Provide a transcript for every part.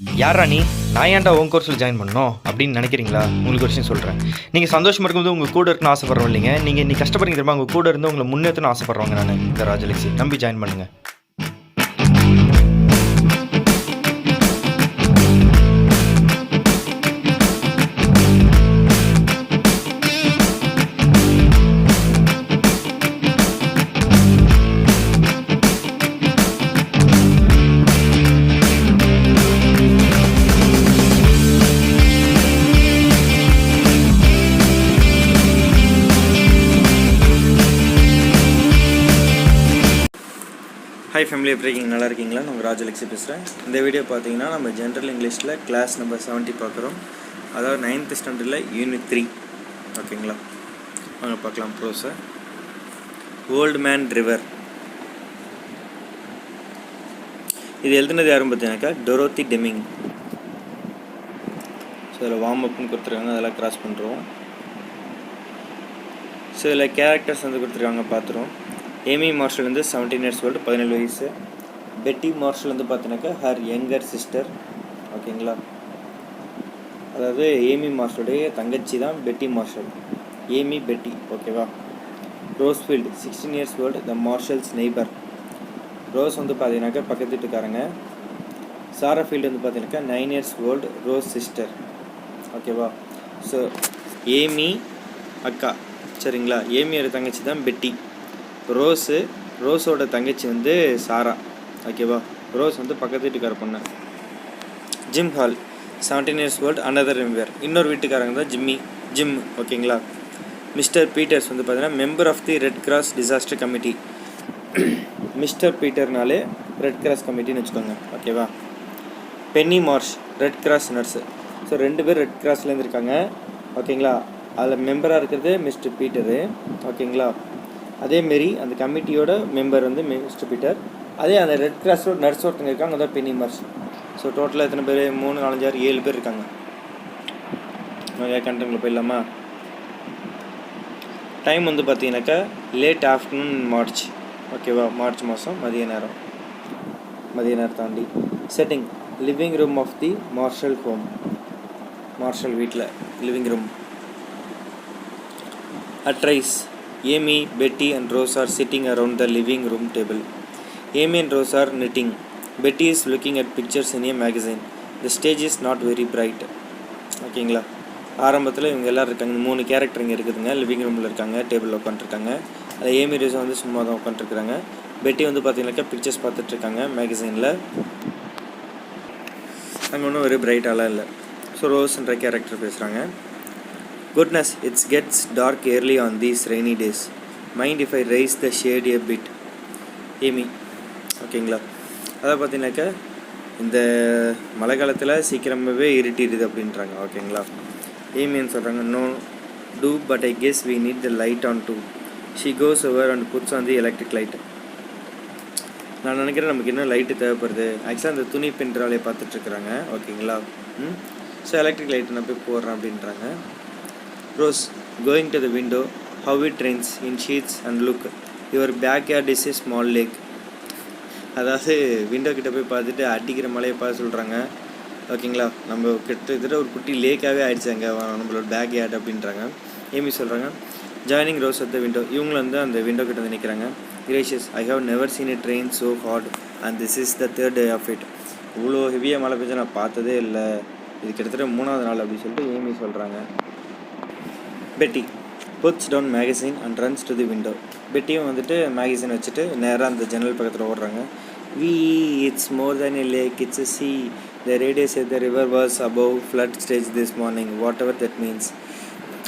யாரா நீ? நான் ஏன்டா உன் கோர்ஸில் ஜாயின் பண்ணணும் அப்படின்னு நினைக்கிறீங்களா? உங்களுக்கு ஒரு விஷயம் சொல்கிறேன். நீங்கள் சந்தோஷமாக இருக்கும்போது உங்கள் கூட இருக்கணும்னு ஆசைப்படுறோம் இல்லைங்க. நீங்கள் நீ கஷ்டப்படுறீங்க தெரியுமா? உங்கள் கூட இருந்து உங்களை முன்னேற்றணும்னு ஆசைப்படுறவங்க நான் இந்த ராஜலக்ஷ்மி. நம்பி ஜாயின் பண்ணுங்கள். ஹாய் ஃபேமிலி, எப்படி இருக்கீங்க? நல்லா இருக்கீங்களா? நான் ராஜலக்ஷ்மி பேசுகிறேன். இந்த வீடியோ பார்த்தீங்கன்னா நம்ம ஜென்ரல் இங்கிலீஷில் கிளாஸ் நம்பர் 70 பார்க்குறோம். அதாவது 9th ஸ்டாண்டர்டில் யூனிட் 3. ஓகேங்களா, வாங்க பார்க்கலாம் ப்ரோஸை. Old man river. இது எழுதுனது யாரும் பார்த்தீங்கன்னாக்கா டொரோத்தி டெமிங். ஸோ இதில் வார்ம் அப்னு கொடுத்துருக்காங்க, அதெல்லாம் கிராஸ் பண்ணுறோம். ஸோ இதில் கேரக்டர்ஸ் வந்து கொடுத்துருக்காங்க, பார்த்துருவோம். ஏமி மார்ஷல் வந்து 17 years old, 17 வயசு. பெட்டி மார்ஷல் வந்து பார்த்தீங்கன்னாக்கா ஹர் யங்கர் சிஸ்டர். ஓகேங்களா, அதாவது ஏமி மார்ஷலுடைய தங்கச்சி தான் பெட்டி மார்ஷல். ஏமி பெட்டி. ஓகேவா. ரோஸ்ஃபீல்டு 16 years old, த மார்ஷல்ஸ் நெய்பர். ரோஸ் வந்து பார்த்தீங்கன்னாக்கா பக்கத்து வீட்டுக்காரங்க. சாராஃபீல்டு வந்து பார்த்தீங்கன்னாக்கா 9 years old, ரோஸ் சிஸ்டர். ஓகேவா. ஸோ ஏமி அக்கா, சரிங்களா. ஏமியோட தங்கச்சி தான் பெட்டி. ரோஸோட தங்கச்சி வந்து சாரா. ஓகேவா. ரோஸ் வந்து பக்கத்து வீட்டுக்கார பொண்ணு. Jim Hall 17 years old, another member. இன்னொரு வீட்டுக்காரங்க தான் ஜிம். ஓகேங்களா. மிஸ்டர் பீட்டர்ஸ் வந்து பார்த்தீங்கன்னா member of the red cross disaster committee. Mister பீட்டர்னாலே ரெட் கிராஸ் கமிட்டின்னு வச்சுக்கோங்க. ஓகேவா. Penny Marsh red cross nurse. So 2 பேர் ரெட் கிராஸ்லேருந்து இருக்காங்க. ஓகேங்களா. அதில் மெம்பராக இருக்கிறது மிஸ்டர் பீட்டரு. ஓகேங்களா. அதேமாரி அந்த கமிட்டியோட மெம்பர் வந்து மிஸ்டர் பீட்டர். அதே அந்த ரெட் கிராஸோட நர்ஸ் ஒருத்தங்க இருக்காங்க, அதான் பென்னி மார்ஷ். ஸோ டோட்டலாக எத்தனை பேர்? 3, 4, 5, 6, 7 பேர் இருக்காங்க. கண்டென்ட்டில் போயிடலாமா? டைம் வந்து பார்த்தீங்கன்னாக்கா லேட் ஆஃப்டர்நூன் மார்ச். ஓகேவா. மார்ச் மாதம் மதிய நேரம் தாண்டி. Setting living room of the Marshall home. Marshall வீட்டில் living room. At rise Amy, Betty and Rose are sitting around the living room table. Amy and Rose are knitting. Betty is looking at pictures in a magazine. The stage is not very bright. ஓகேங்களா. ஆரம்பத்தில் இவங்க எல்லோரும் இருக்காங்க. 3 character இங்கே இருக்குதுங்க. Living ரூமில் இருக்காங்க, டேபிளில் உட்காந்துருக்காங்க. அது ஏமி ரோஸ் வந்து சும்மா தான் உட்காந்துருக்குறாங்க. பெட்டி வந்து பார்த்தீங்கன்னாக்கா பிக்சர்ஸ் பார்த்துட்ருக்காங்க மேகசைனில். அங்கே ஒன்றும் ஒரு பிரைட்டாலாம் இல்லை. ஸோ ரோஸ்ன்ற கேரக்டர் பேசுகிறாங்க. Goodness, it gets dark early on these rainy days. Mind if I raise the shade a bit? Amy. ஓகேங்களா. அதை பார்த்தீங்கன்னாக்கா இந்த மழை காலத்தில் சீக்கிரமாகவே இருட்டிடுது அப்படின்றாங்க. ஓகேங்களா. ஏமின்னு சொல்கிறாங்க. No too but I guess we need the light on too. She goes over and puts on the electric light. நான் நினைக்கிறேன் நமக்கு இன்னும் லைட்டு தேவைப்படுது. ஆக்சுவலாக அந்த துணி பின்றாலே பார்த்துட்ருக்குறாங்க. ஓகேங்களா. ஸோ எலக்ட்ரிக் லைட்டு நான் போய் போடுறேன் அப்படின்றாங்க. Rose, going to the window, how it rains in sheets and look, your backyard is a small lake. அதாவது விண்டோ கிட்ட போய் பார்த்துட்டு அடிக்கிற மலையை பார்த்து சொல்கிறாங்க. ஓகேங்களா. நம்ம கிட்டத்தட்ட ஒரு குட்டி லேக்காகவே ஆயிடுச்சாங்க நம்மளோட பேக் யார்ட் அப்படின்றாங்க. ஏமி சொல்கிறாங்க. Joining Rose at the window. இவங்களும் வந்து அந்த விண்டோ கிட்ட வந்து நிற்கிறாங்க. Gracious, I have never seen a train so hard and this is the 3rd day of it. இவ்வளோ ஹெவியாக மழை பெஞ்சா நான் பார்த்ததே இல்லை, இது கிட்டத்தட்ட 3வது நாள் அப்படின்னு சொல்லிட்டு ஏமி சொல்கிறாங்க. பெட்டி puts down magazine and runs to the window. பெட்டியும் வந்துட்டு மேகசின் வச்சுட்டு நேராக அந்த ஜன்னல் பக்கத்தில் ஓடுறாங்க. It's more than a lake, it's a sea. The radio said the river was above flood stage this morning, whatever that means.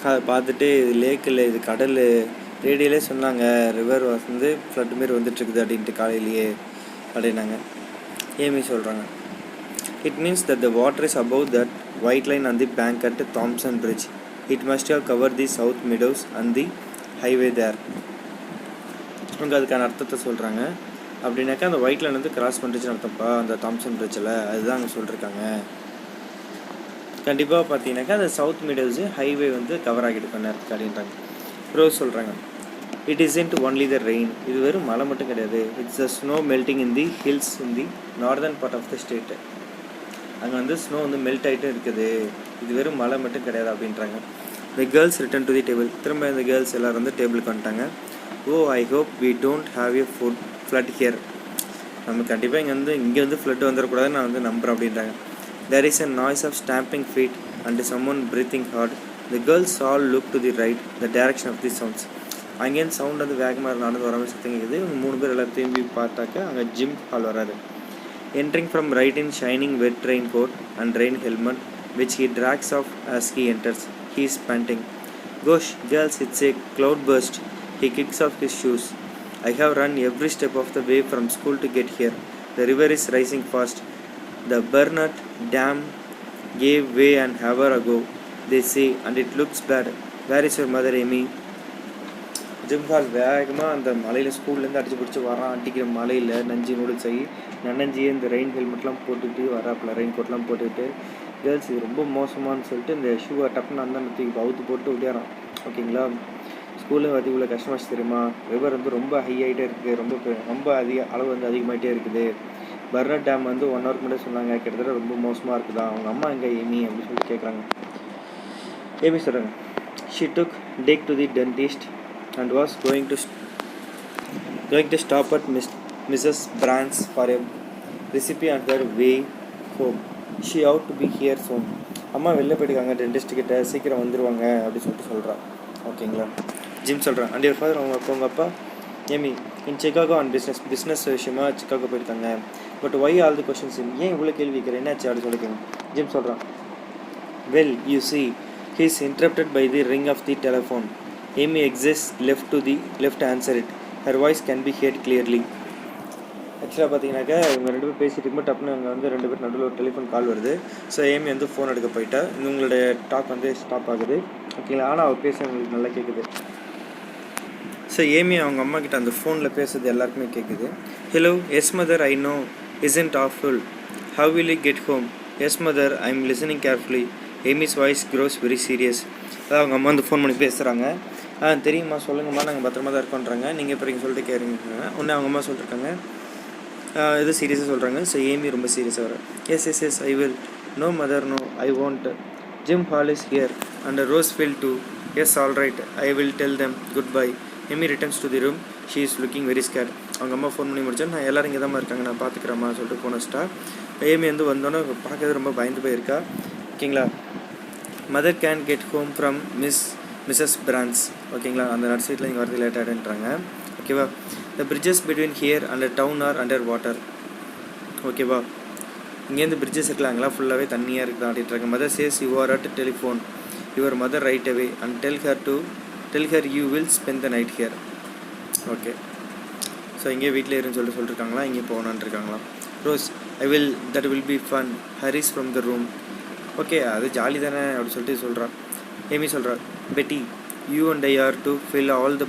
அதை பார்த்துட்டு இது லேக் இல்லை, இது கடல். ரேடியோலே சொன்னாங்க ரிவர் வந்து ஃப்ளட் மாரி வந்துட்டுருக்குது அப்படின்ட்டு காலையிலேயே அப்படின்னாங்க. ஏமி சொல்கிறாங்க. It means that the water is above that white line on the bank at Thompson Bridge. It must have covered the south meadows and the highway there. அவங்க அதுக்கான அர்த்தத்தை சொல்கிறாங்க. அப்படின்னாக்கா அந்த ஒயிட் லைன் வந்து கிராஸ் பண்ணிச்சுன்னு அர்த்தம்ப்பா அந்த தாம்சன் பிரிட்ஜில். அதுதான் அங்கே சொல்லியிருக்காங்க. கண்டிப்பாக பார்த்தீங்கன்னாக்கா அந்த சவுத் மீடோஸு ஹைவே வந்து கவர் ஆகிட்டு பண்ண இருக்குது அப்படின்றாங்க. ரோஸ் சொல்கிறாங்க. It isn't only the rain. இது வெறும் மழை மட்டும் கிடையாது. It's the snow melting in the hills in the northern part of the state. அங்கே வந்து ஸ்னோ வந்து மெல்ட் ஆகிட்டும் இருக்குது, இது வெறும் மழை மட்டும் கிடையாது அப்படின்றாங்க. The girls return to the table. திரும்ப இந்த கேர்ள்ஸ் எல்லோரும் வந்து டேபிளுக்கு வந்துட்டாங்க. Oh I hope we don't have a flood here. நம்ம கண்டிப்பாக இங்கே வந்து ஃப்ளட் வந்துடக்கூடாதுன்னு நான் வந்து நம்புகிறேன் அப்படின்றாங்க. There is a noise of stamping feet and someone breathing hard. The girls all look to the right, the direction of the sounds. அங்கேருந்து sound வந்து வேகமாக நடந்து வர மாதிரி சத்தம் கேட்குது. இவங்க 3 பேர் எல்லாம் திரும்பி பார்த்தாக்க அங்கே ஜிம் ஹால் வராது. Entering from right in shining wet raincoat and rain helmet, which he drags off as he enters. He is panting. Gosh, girls, it's a cloud burst. He kicks off his shoes. I have run every step of the way from school to get here. The river is rising fast. The Bernard Dam gave way an hour ago, they say, and it looks bad. Where is your mother, Amy? Jim Hall வேகமாக அந்த மலையில் ஸ்கூல்லேருந்து அடிச்சு பிடிச்சி வரான். அடிக்கிற மலையில் நஞ்சி noodles ஆகி நனைஞ்சியே இந்த ரெயின் ஹெல்மெட்லாம் போட்டுக்கிட்டு வராப்பில், ரெயின் கோட்லாம் போட்டுக்கிட்டு கேர்ள்ஸ் இது ரொம்ப மோசமானு சொல்லிட்டு இந்த ஷூவை டப்புன்னு அந்த தூக்கி அவுத்து போட்டு விளையாடுறான். ஓகேங்களா, ஸ்கூலில் வந்து இவ்வளோ கஷ்டமாச்சு தெரியுமா, ரிவர் வந்து ரொம்ப ஹை ஆகிட்டே இருக்குது, ரொம்ப அளவு வந்து அதிகமாகிட்டே இருக்குது. பர்னர் டேம் வந்து 1 ஹவருக்கு முன்னாடி சொன்னாங்க, கிட்டத்தட்ட ரொம்ப மோசமாக இருக்குதா, அவங்க அம்மா எங்கே ஏமி அப்படின்னு சொல்லிட்டு கேட்குறாங்க. ஏமி சொல்கிறாங்க, she took tag to the dentist and was going to stop at Mrs France for a recipe and her way home. She out to be here soon. அம்மா வெளில போயிட்டுருக்காங்க டென்டிஸ்ட்கிட்ட, சீக்கிரம் வந்துடுவாங்க அப்படின்னு சொல்லிட்டு சொல்கிறான். ஓகேங்களா, ஜிம் சொல்கிறான். அண்ட் யுவர் ஃபாதர் உங்கள் அப்பா Amy in Chicago and business விஷயமா சிகாகோ போயிருக்காங்க. But why all the questions, ஏன் இவ்வளோ கேள்வி வைக்கிறேன், என்னாச்சு அப்படி சொல்லிக்கோங்க. ஜிம் சொல்கிறான், well you see he is interrupted by the ring of the telephone. Amy exists left answer it. Her voice can be heard clearly. ஆக்சுவலாக பார்த்தீங்கன்னாக்கா இவங்க 2 பேர் பேசிட்டு இருக்கும்போது டப்புன்னு அங்கே வந்து 2 பேர் நடுவில் ஒரு டெலிஃபோன் கால் வருது. ஸோ ஏமி வந்து ஃபோன் எடுக்க போயிட்டா. இவங்களுடைய டாக் வந்து ஸ்டாப் ஆகுது. ஓகேங்களா, ஆனால் அவள் பேச அவங்களுக்கு நல்லா கேட்குது. ஸோ ஏமி அவங்க அம்மா கிட்ட அந்த ஃபோனில் பேசுறது எல்லாருக்குமே கேட்குது. Hello, yes mother, I know isn't awful. How will you get home? Yes mother, I am listening carefully. Amy's voice grows very serious. அதான் அவங்க அம்மா வந்து ஃபோன் பண்ணி பேசுகிறாங்க. தெரியுமா, சொல்லுங்கம்மா, நாங்கள் பத்திரமா தான் இருக்கோன்றாங்க. நீங்கள் இப்போ இங்கே சொல்லிட்டு கேட்குறீங்க. உடனே அவங்க அம்மா சொல்லியிருக்காங்க, இது சீரியஸாக சொல்கிறாங்க. ஸோ ஏமி ரொம்ப சீரியஸாக வர, yes I will. No mother, no I want. Jim Hall is here and Rose field too. Yes all right, I will tell them goodbye. Amy returns to the room. She is looking very scared. அவங்க அம்மா phone பண்ணி முடிச்சா, நான் எல்லோரும் இங்கே தான் இருக்காங்க, நான் பார்த்துக்கிறேம்மா சொல்லிட்டு ஃபோன் வச்சிட்டா. ஏமி வந்து வந்தோன்னே பார்க்கறது ரொம்ப பயந்து போயிருக்கா. ஓகேங்களா, mother can get home from Mrs France. ஓகேங்களா, அந்த நர்சரியில் இங்கே வரது லேட் ஆகிடுன்றாங்க. ஓகேவா, the bridges between here and town are under water. ஓகேவா, இங்கேருந்து பிரிட்ஜஸ் இருக்கலாங்களா, ஃபுல்லாகவே தண்ணியாக இருக்குது அப்படின்றாங்க. Mother says you are at telephone your mother right away and tell her you will spend the night here. Okay, so இங்கே வீட்டில் இருன்னு சொல்லியிருக்காங்களா, இங்கே போகணுன்னு இருக்காங்களா. Rose, I will, that will B fun. Hurries from the room. Okay, அது jolly தானே அப்படி சொல்லிட்டு சொல்கிறான். ஏமி சொல்கிறா, Betty, you and I are to fill all the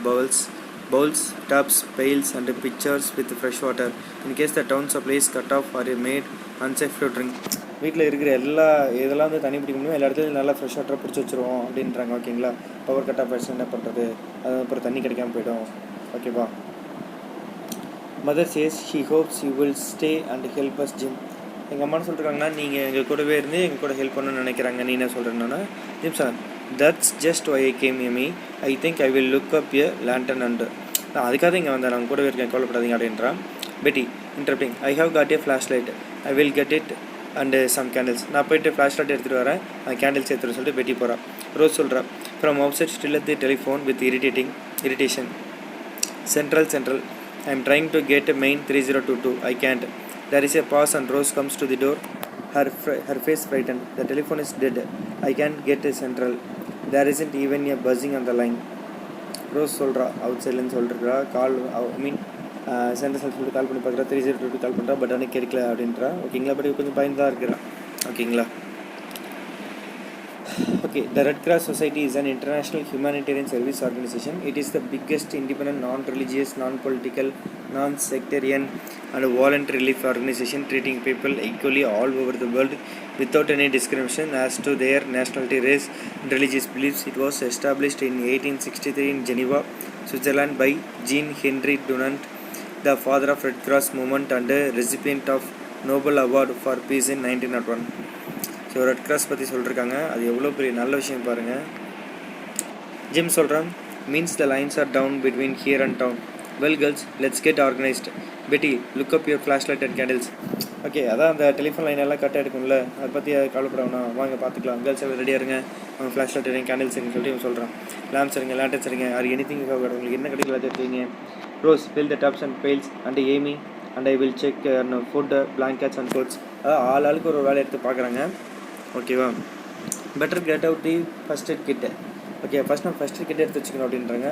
bowls, tubs, pails and pitchers with fresh water in case the town supply is cut off or made unsafe to drink. வீட்டில் இருக்கிற இதெல்லாம் வந்து தண்ணி பிடிக்க முடியும், எல்லா இடத்துலையும் நல்லா ஃப்ரெஷ் வாட்டராக பிடிச்சி வச்சுருவோம் அப்படின்றாங்க. ஓகேங்களா, பவர் கட் ஆஃப் ஆகிடுச்சு, என்ன பண்ணுறது, அது அப்புறம் தண்ணி கிடைக்காம போய்டும். ஓகேவா, mother says she hopes you will stay and help us Jim. எங்கள் அம்மான்னு சொல்லிருக்காங்கன்னா, நீங்கள் எங்கள் கூடவே இருந்து எங்கள் கூட ஹெல்ப் பண்ணணும்னு நினைக்கிறாங்க. நீ என்ன சொல்கிறேன்னா, Jim sir, that's just why I came Amy. I think I will look up a lantern and. நான் அதுக்காக இங்கே வந்தேன், நான் கூடவே இருக்கேன், கவலைப்படாதீங்க அப்படின்றான். Betty interrupting, I have got a flash light, I will get it and some candles. நான் போய்ட்டு ஃப்ளாஷ் லைட் எடுத்துகிட்டு வரேன், அந்த கேண்டில்ஸ் எடுத்துகிட்டு சொல்லிட்டு பெட்டி போகிறான். ரோஸ் சொல்கிறா, from outside still at the telephone with irritation. Central, I am trying to get main 3022. I can't. There is a pause and Rose comes to the door. Her face frightened. The telephone is dead. I can't get a central. There isn't even a buzzing on the line. Rose சொல்கிறா, out சைட்லேருந்து சொல்கிறா, கால் central சொல்லிட்டு கால் பண்ணி பார்க்குறா, 3022 கால் பண்ணுறா, but ஆனால் கிடைக்கல அப்படின்றா. ஓகேங்களா, பட் கொஞ்சம் பயந்து தான் இருக்கிறான். ஓகேங்களா, okay, the Red Cross Society is an international humanitarian service organization. It is the biggest independent, non-religious, non-political, non-sectarian and voluntary relief organization treating people equally all over the world without any discrimination as to their nationality, race and religious beliefs. It was established in 1863 in Geneva, Switzerland by Jean Henry Dunant, the father of Red Cross movement and a recipient of Nobel award for peace in 1901. So red cross பற்றி சொல்லியிருக்காங்க, அது எவ்வளோ பெரிய நல்ல விஷயம் பாருங்கள். Jim சொல்கிறான், means the lines are down between here and down. Well girls, let's get organised. Betty, look up your flashlight and candles. Okay, அதான் அந்த டெலிஃபோன் லைன் எல்லாம் கட் எடுக்கும்ல, அதை பற்றி கவலைப்படணும். வாங்க பார்த்துக்கலாம். கேர்ள்ஸ் எல்லாம் ரெடியாக இருங்க, அவங்க ஃப்ளாஷ் லைட் எடுங்க, கேண்டில்ஸ் எடுங்க சொல்லிட்டு இவன் சொல்கிறான். லேம்ப்ஸ் எடுங்க, லேண்டன்ஸ் எடுங்க, அது எனிதிங் உங்களுக்கு என்ன கிடைக்கல அதை எடுத்துங்க. Rose, fill the tubs and pails and Amy and I will check food, blankets and coats. அதாவது ஆளுக்கு ஒரு வேலை எடுத்து பார்க்குறாங்க. ஓகேவா? Better get out the first aid kit. Okay, first நான் ஃபஸ்ட் எய்ட் கிட் எடுத்து வச்சுக்கணும் அப்படின்றாங்க.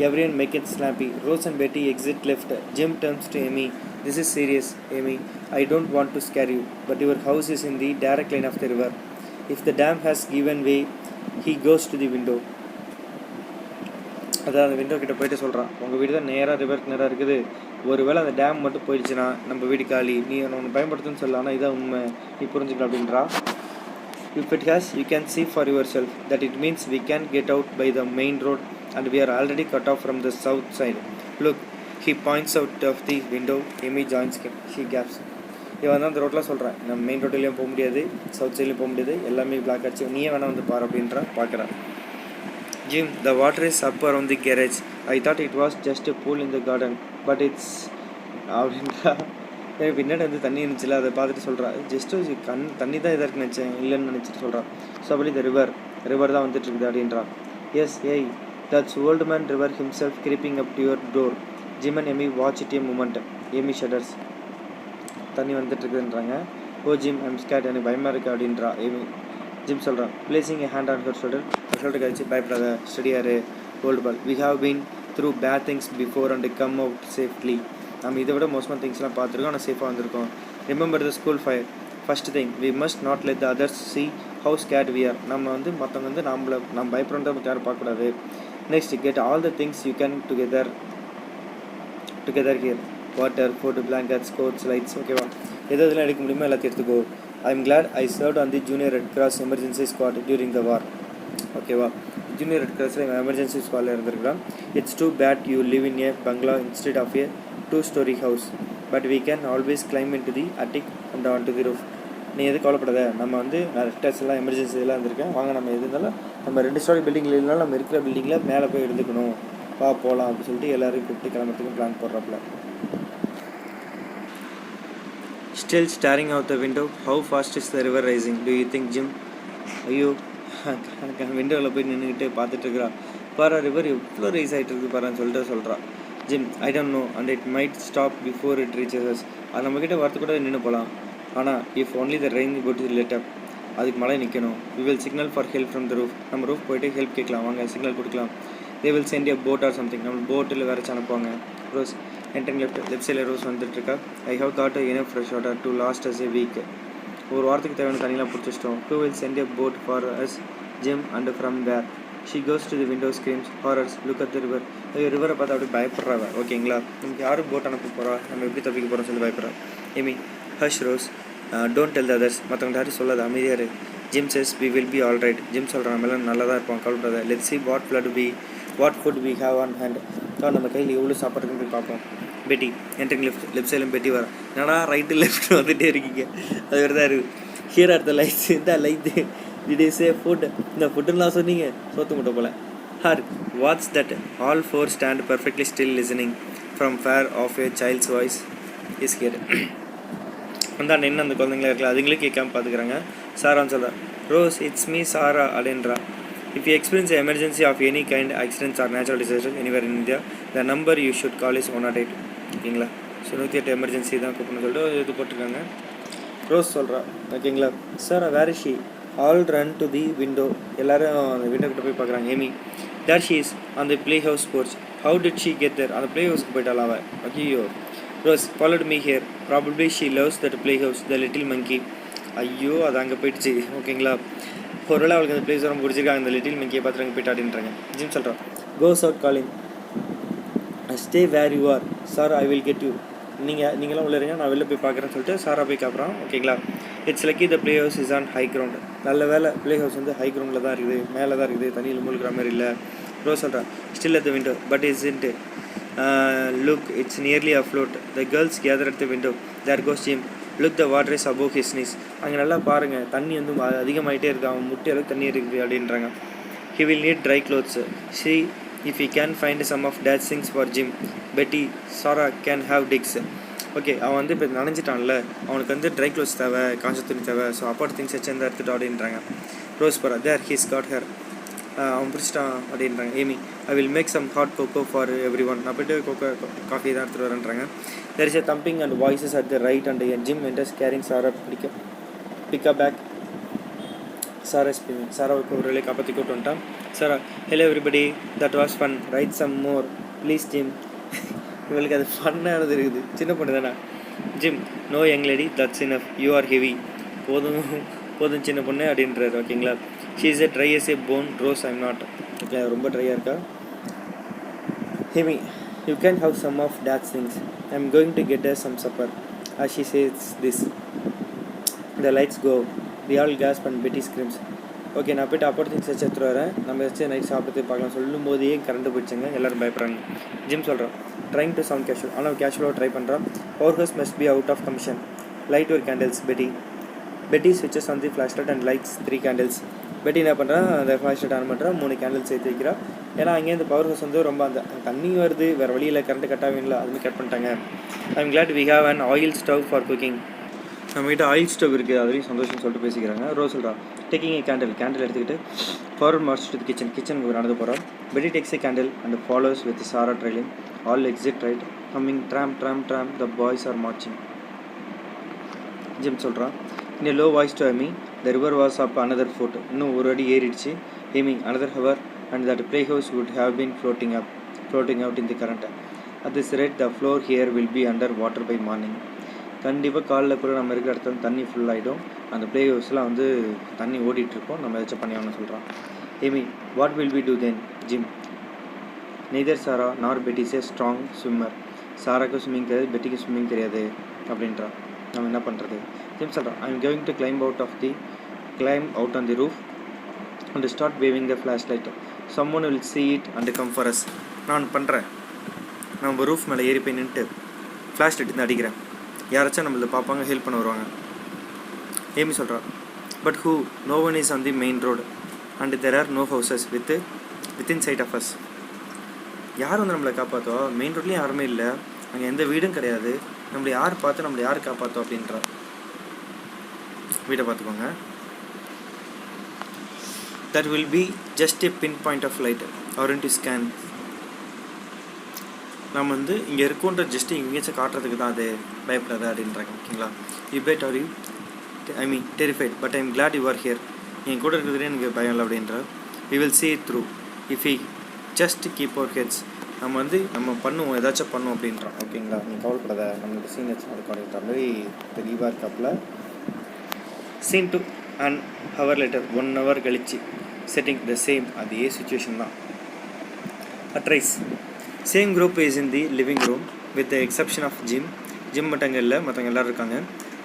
Everyone make it snappy. Rose and Betty exit left. Jim turns to Amy. This is serious, Amy. I don't want to scare you, but your house is in the direct line of the river. If the dam has given way, he goes to the window. அதான் அந்த window கிட்ட போயிட்டு சொல்கிறான், உங்கள் வீடு தான் நேராக ரிவருக்கு நேராக இருக்குது. ஒருவேளை அந்த டேம் மட்டும் போயிடுச்சுன்னா நம்ம வீடு காலி. நீ ஒன்று பயன்படுத்துன்னு சொல்லலாம், ஆனால் இதான் உண்மை, நீ புரிஞ்சுக்கலாம் அப்படின்றா. If it has, you can see for yourself that it means we can't get out by the main road and we are already cut off from the south side. Look. He points out of the window. Amy joins him. She gaps. இவன் தான் அந்த ரோட்டில் சொல்கிறேன், நம்ம main ரோட்லேயும் போக முடியாது, south சைட்லேயும் போக முடியாது, எல்லாமே பிளாக் ஆச்சு, நீயே வேணா வந்து பாரு அப்படின்றா. பார்க்குறான். Jim, the water is up around the garage. I thought it was just a pool in the garden, but it's அப்படின்றா. பின்னாடி வந்து தண்ணி இருந்துச்சுல, அதை பார்த்துட்டு சொல்கிறா, ஜஸ்ட்டு தண்ணி தான் இதாக இருக்குன்னு நினச்சேன், இல்லைன்னு நினச்சிட்டு சொல்கிறான். ஸோ அப்படி இந்த ரிவர் தான் வந்துட்டு இருக்குது அப்படின்றா. Yes, hey, that's old man river himself creeping up to your door. Jim and Amy watch it a moment. Amy shudders. தண்ணி வந்துட்டுருக்குன்றாங்க. ஓ ஜிம், ஐம் ஸ்கேட், எனக்கு பயமாக இருக்குது அப்படின்றா எமி. ஜிம் சொல்கிறான், placing a hand on her shoulder. Shoulder கழிச்சு, பயப்படாத, ஸ்டடியாரு, old pal. We have been through bad things before and come out safely. நம்ம இதை விட மோசமான திங்ஸ்லாம் பார்த்துருக்கோம், ஆனால் சேஃபாக வந்திருக்கோம். Remember the school fire. First thing, we must not let the others see how scared we are. நம்ம வந்து மற்றவங்க வந்து நம்ம பயப்படுறோம் தான் யாரும் பார்க்கக்கூடாது. Next, get all the things you can together here. Water, food, blankets, coats, lights. ஓகேவா? எதெல்லாம் எடுக்க முடியுமோ எல்லாத்தையும் எடுத்துக்கோ. I am glad I served on the Junior Red Cross Emergency Squad during the war. ஓகேவா? ஜூனியர் ரெட் கிராஸில் emergency ஸ்குவாடில் இருந்திருக்கலாம். It's too bad you live in a bungalow instead of a 2-story house, but we can always climb into the attic and onto the roof. நீ எது கவலைப்படாத, நம்ம வந்து நான் ரெக்டர்ஸ் எல்லாம் எமர்ஜென்சி இதெல்லாம் இருந்திருக்கேன், வாங்க நம்ம எது இருந்தாலும் நம்ம 2 ஸ்டோரி பில்டிங்கில் இருந்தாலும் நம்ம இருக்கிற பில்டிங்கில் மேலே போய் இருந்துக்கணும், போகலாம் அப்படின்னு சொல்லிட்டு எல்லோரும் கூப்பிட்டு கிளம்புறதுக்கு plan போடுறாப்புல. Still staring out the window, how fast is the river rising? Do you think, Jim? ஐயோ, விண்டோவில் போய் நின்றுக்கிட்டு பார்த்துட்ருக்குறா. பாரா, ரிவர் எவ்வளோ ரைஸ் ஆகிட்டு இருக்குது பாரான்னு சொல்லிட்டு சொல்கிறா. Jim, I don't know and it might stop before it reaches us. அது நம்மக்கிட்ட வரத்து கூட நின்று போகலாம், ஆனால் if only the rain could let up, அதுக்கு மழை நிற்கணும். We will signal for help from the roof. நம்ம ரூஃப் போய்ட்டு ஹெல்ப் கேட்கலாம், வாங்க சிக்னல் கொடுக்கலாம். They will send a boat or something. நம்ம போட்டில் வேறு அனுப்புவாங்க. ரோஸ் என்ட்ரிங் லெஃப்ட் சைடில் ரோஸ் வந்துட்டுருக்கா. I have got enough fresh water to last us a week. ஒரு வாரத்துக்கு தேவையான தண்ணியெலாம் பிடிச்சிட்டோம். Do will send a boat for us Jim and from where. She goes to the window screams horrors look at the river. ரிவரை பார்த்து அப்படி பயப்படுறாங்க. ஓகேங்களா, நமக்கு யாரும் போட் அனுப்ப போகிறா, நம்ம எப்படி தப்பிக்க போகிறோம்னு சொல்லி பயப்படுறா. Amy, hush Rose, don't tell the others. மற்றவங்க யாரும் சொல்லாது, அமைதியாரு. Jim says we will be all right. Jim சொல்கிறான், நம்ம எல்லாம் நல்லா தான் இருப்போம், கவலைப்படாத. Let's see what food we have on hand. நம்ம கையில் எவ்வளோ சாப்பாடுன்னு போய் பார்ப்போம். பெட்டி என்ட்ரிங் லெஃப்ட் சைடிலும் பெட்டி வர. என்னடா ரைட்டு லெஃப்ட் வந்துகிட்டே இருக்கீங்க, அது வேறு தான் இருக்குது. Here are the lights. இந்த லைட்டு டிட் சே ஃபுட். இந்த ஃபுட்டுலாம் சொன்னீங்க, சோத்து முட்டை போல. Her what's that? All four stand perfectly still listening from far off a child's voice is here. அந்த நின்று அந்த குழந்தைங்களா இருக்கலாம், அதுங்களும் கேட்காம பார்த்துக்கிறாங்க. சாரான்னு சொல்கிறா. ரோஸ், இட்ஸ் மீ சாரா அப்படின்றா. If you experience an emergency of any kind, accidents or natural disasters anywhere in India, the number you should call is 108. ஓகேங்களா, ஸோ 108 எமர்ஜென்சி தான் கூப்பிடணும்னு சொல்லிட்டு இது போட்டிருக்காங்க. ரோஸ் சொல்கிறா. ஓகேங்களா, sir where is she? All run to the window. எல்லோரும் அந்த window கிட்ட போய் பார்க்குறாங்க. Amy, there she is on the playhouse sports. How did she get there? அந்த ப்ளே ஹவுஸ்க்கு போயிட்டாள் அவள். ஐயோ. Rose, followed me here. Probably she loves that playhouse, the little monkey. ஐயோ, அது அங்கே போயிடுச்சு. ஓகேங்களா, ஒருவேளை அவளுக்கு அந்த பிளேஸ் ரொம்ப பிடிச்சிருக்காங்க, அந்த லிட்டில் மிங்கியை பார்த்து அங்கே போய்ட்டு அப்படின்றாங்க. ஜிம் சொல்கிறான். Goes out calling. Stay where you are sir, I will get you. நீங்களாம் உள்ள இருங்க, நான் வெளில போய் பார்க்குறேன்னு சொல்லிட்டு சாரா போய் காப்புறான். ஓகேங்களா, it's lucky the play house is on high ground. நல்ல வேலை ப்ளே ஹவுஸ் வந்து ஹை கிரவுண்டில் தான் இருக்குது, மேலே தான் இருக்குது, தண்ணியில் மூழ்கிற மாதிரி இல்லை. ரோஸ் சொல்கிறான். Still at the window but is in look it's nearly afloat. The girls gather at the window. There goes Jim. Look the water is above his knees. அங்கே நல்லா பாருங்கள், தண்ணி வந்து அதிகமாகிட்டே இருக்குது, அவன் முட்டி அளவுக்கு தண்ணி இருக்குது அப்படின்றாங்க. He will need dry clothes. See if you can find some of Dad things for Jim. Betty Sarah can have Dick's. Okay, அவன் வந்து இப்போ நனைஞ்சிட்டான்ல, அவனுக்கு வந்து ட்ரை க்ளோத்ஸ் தேவை, காஞ்ச துணி தேவை. ஸோ அப்பாட் திங்ஸ் வச்சு வந்து எடுத்துட்டோம் அப்படின்றாங்க. ரோஸ் பரா தேர் ஹீஸ் காட் ஹேர். அவன் பிடிச்சிட்டான் அப்படின்றாங்க. Amy I will make some hot cocoa for every one. நான் போய்ட்டு கோகோ காஃபி தான் எடுத்துகிட்டு வரேன்றாங்க. There is a thumping and voices at the right and Jim enters carrying Sarah piggyback. Sarah ஸ்பீமிங். சாராவுக்கு ஒரு வேலையை காப்பாற்றி கூப்பிட்டு வந்துட்டான். Sarah hello everybody, that was fun, ride some more please Jim. இவளுக்கு அது ஃபன்னானது இருக்குது, சின்ன பொண்ணு தானே. Jim no young lady, that's enough, you are heavy. போதும் போதும் சின்ன பொண்ணு அப்படின்றாரு. ஓகேங்களா. She is a dry as a bone, Rose I'm not. Okay, ரொம்ப ட்ரையாக இருக்கா. Heavy you can have some of Dad's things, I am going to get some supper. as she says this the lights go, we all gasp and Betty screams. Okay, நான் போய்ட்டு அப்பாட் things வச்சு எடுத்துகிட்டு வரேன், நம்ம வச்சு நைட் சாப்பிட்டு பார்க்கலாம். சொல்லும் போதே கரண்ட் போயிடுச்சுங்க, எல்லோரும் பயப்படுறாங்க. ஜிம் சொல்கிறான் ட்ரைங் டு சவுண்ட் கேஷுவல். ஆனால் கேஷுவலாக ட்ரை பண்ணுறான். Powerhouse must be out of commission, light ஒரு கேண்டில்ஸ். பெட்டி ஸ்விட்சஸ் on the flashlight and lights 3 candles. Betty என்ன பண்ணுறான், அந்த ஃப்ளாஷ் லைட் ஆன் பண்ணுறான், 3 கேண்டில்ஸ் சேர்த்து வைக்கிறா. ஏன்னா அங்கேருந்து பவர் ஹவுஸ் வந்து ரொம்ப அந்த தண்ணி வருது, வேறு வழியில் கரண்ட் கட் ஆகுங்களா, அதுமாதிரி கட் பண்ணிட்டாங்க. I am glad we have an oil stove for cooking. நம்மகிட்ட ஆயில் ஸ்டவ் இருக்குது, அதுலேயும் சந்தோஷம் சொல்லிட்டு பேசிக்கிறாங்க. ரோஸ் சொல்கிறா டேக்கிங் ஏ கேண்டில் எடுத்துக்கிட்டு ஃபார்வர்ட் மார்ச் டு கிச்சனுக்கு நடந்து போகிறான். Betty takes a candle and follows with Sarah trailing. All exit right, humming tramp tramp tramp, the boys are marching. Jim சொல்கிறான் in a low voice to Amy, the river was up another foot. இன்னும் ஒரு அடி ஏறிடுச்சு. Amy another hour and that playhouse would have been floating out in the current. At this rate the floor here will be under water by morning. கண்டிப்பாக காலில் கூட நம்ம இருக்கிற இடத்துல தண்ணி ஃபுல் ஆகிடும். அந்த ப்ளே ஹவுஸ்லாம் வந்து தண்ணி ஓடிட்டுருக்கோம், நம்ம ஏதாச்சும் பண்ணி ஆகணும்னு சொல்கிறான். Amy what will we do then? Jim neither Sarah nor Betty is a strong swimmer. சாராக்கு ஸ்விம்மிங் தெரியாது, பெட்டிக்கு ஸ்விம்மிங் தெரியாது அப்படின்றான். நம்ம என்ன பண்ணுறது? ஜிம் சொல்கிறான் I am going to claim out on the roof and start waving the flash light. சம்மோன் will see it and come for us. நான் பண்ணுறேன், நம்ம ரூஃப் மேலே ஏறி போய் நின்றுட்டு ஃப்ளாஷ் லைட் இருந்து அடிக்கிறேன், யாராச்சும் நம்மளை பார்ப்பாங்க, ஹெல்ப் பண்ண வருவாங்க. ஏமி சொல்கிறா but who? No one is on the main road and there are no houses within sight of us. யார் வந்து நம்மளை காப்பாற்றோ? மெயின் ரோட்லேயும் யாருமே இல்லை, அங்கே எந்த வீடும் கிடையாது, நம்மளை யார் பார்த்து நம்மளை யார் காப்பாற்றோம் அப்படின்றா. வீட்டை பார்த்துக்கோங்க. that will be just a pinpoint of light or into scan. நம்ம வந்து இங்கே இருக்கோன்ற ஜஸ்ட்டு எங்கேயாச்சும் காட்டுறதுக்கு தான் அது, பயப்படாத அப்படின்றாங்க. ஓகேங்களா. You bet are you I mean terrified but I am glad you are here. என் கூட இருக்கிறதுலே எனக்கு பயம் இல்லை அப்படின்றா. We will see it through if we just keep our heads. நம்ம பண்ணுவோம், ஏதாச்சும் பண்ணுவோம் அப்படின்றான். ஓகேங்களா. நீங்கள் கவலைப்படாத, நம்மளுக்கு சீனியர்ஸ் நடக்கிற மாதிரி தெளிவாக இருக்காப்புல. Scene 2 and hour later, 1 hour கழிச்சு செட்டிங் த சேம், அதே சுச்சுவேஷன் தான். At rise same group is in the living room with the exception of Jim மட்டும் அங்கே இல்லை, மற்றவங்க எல்லோரும் இருக்காங்க.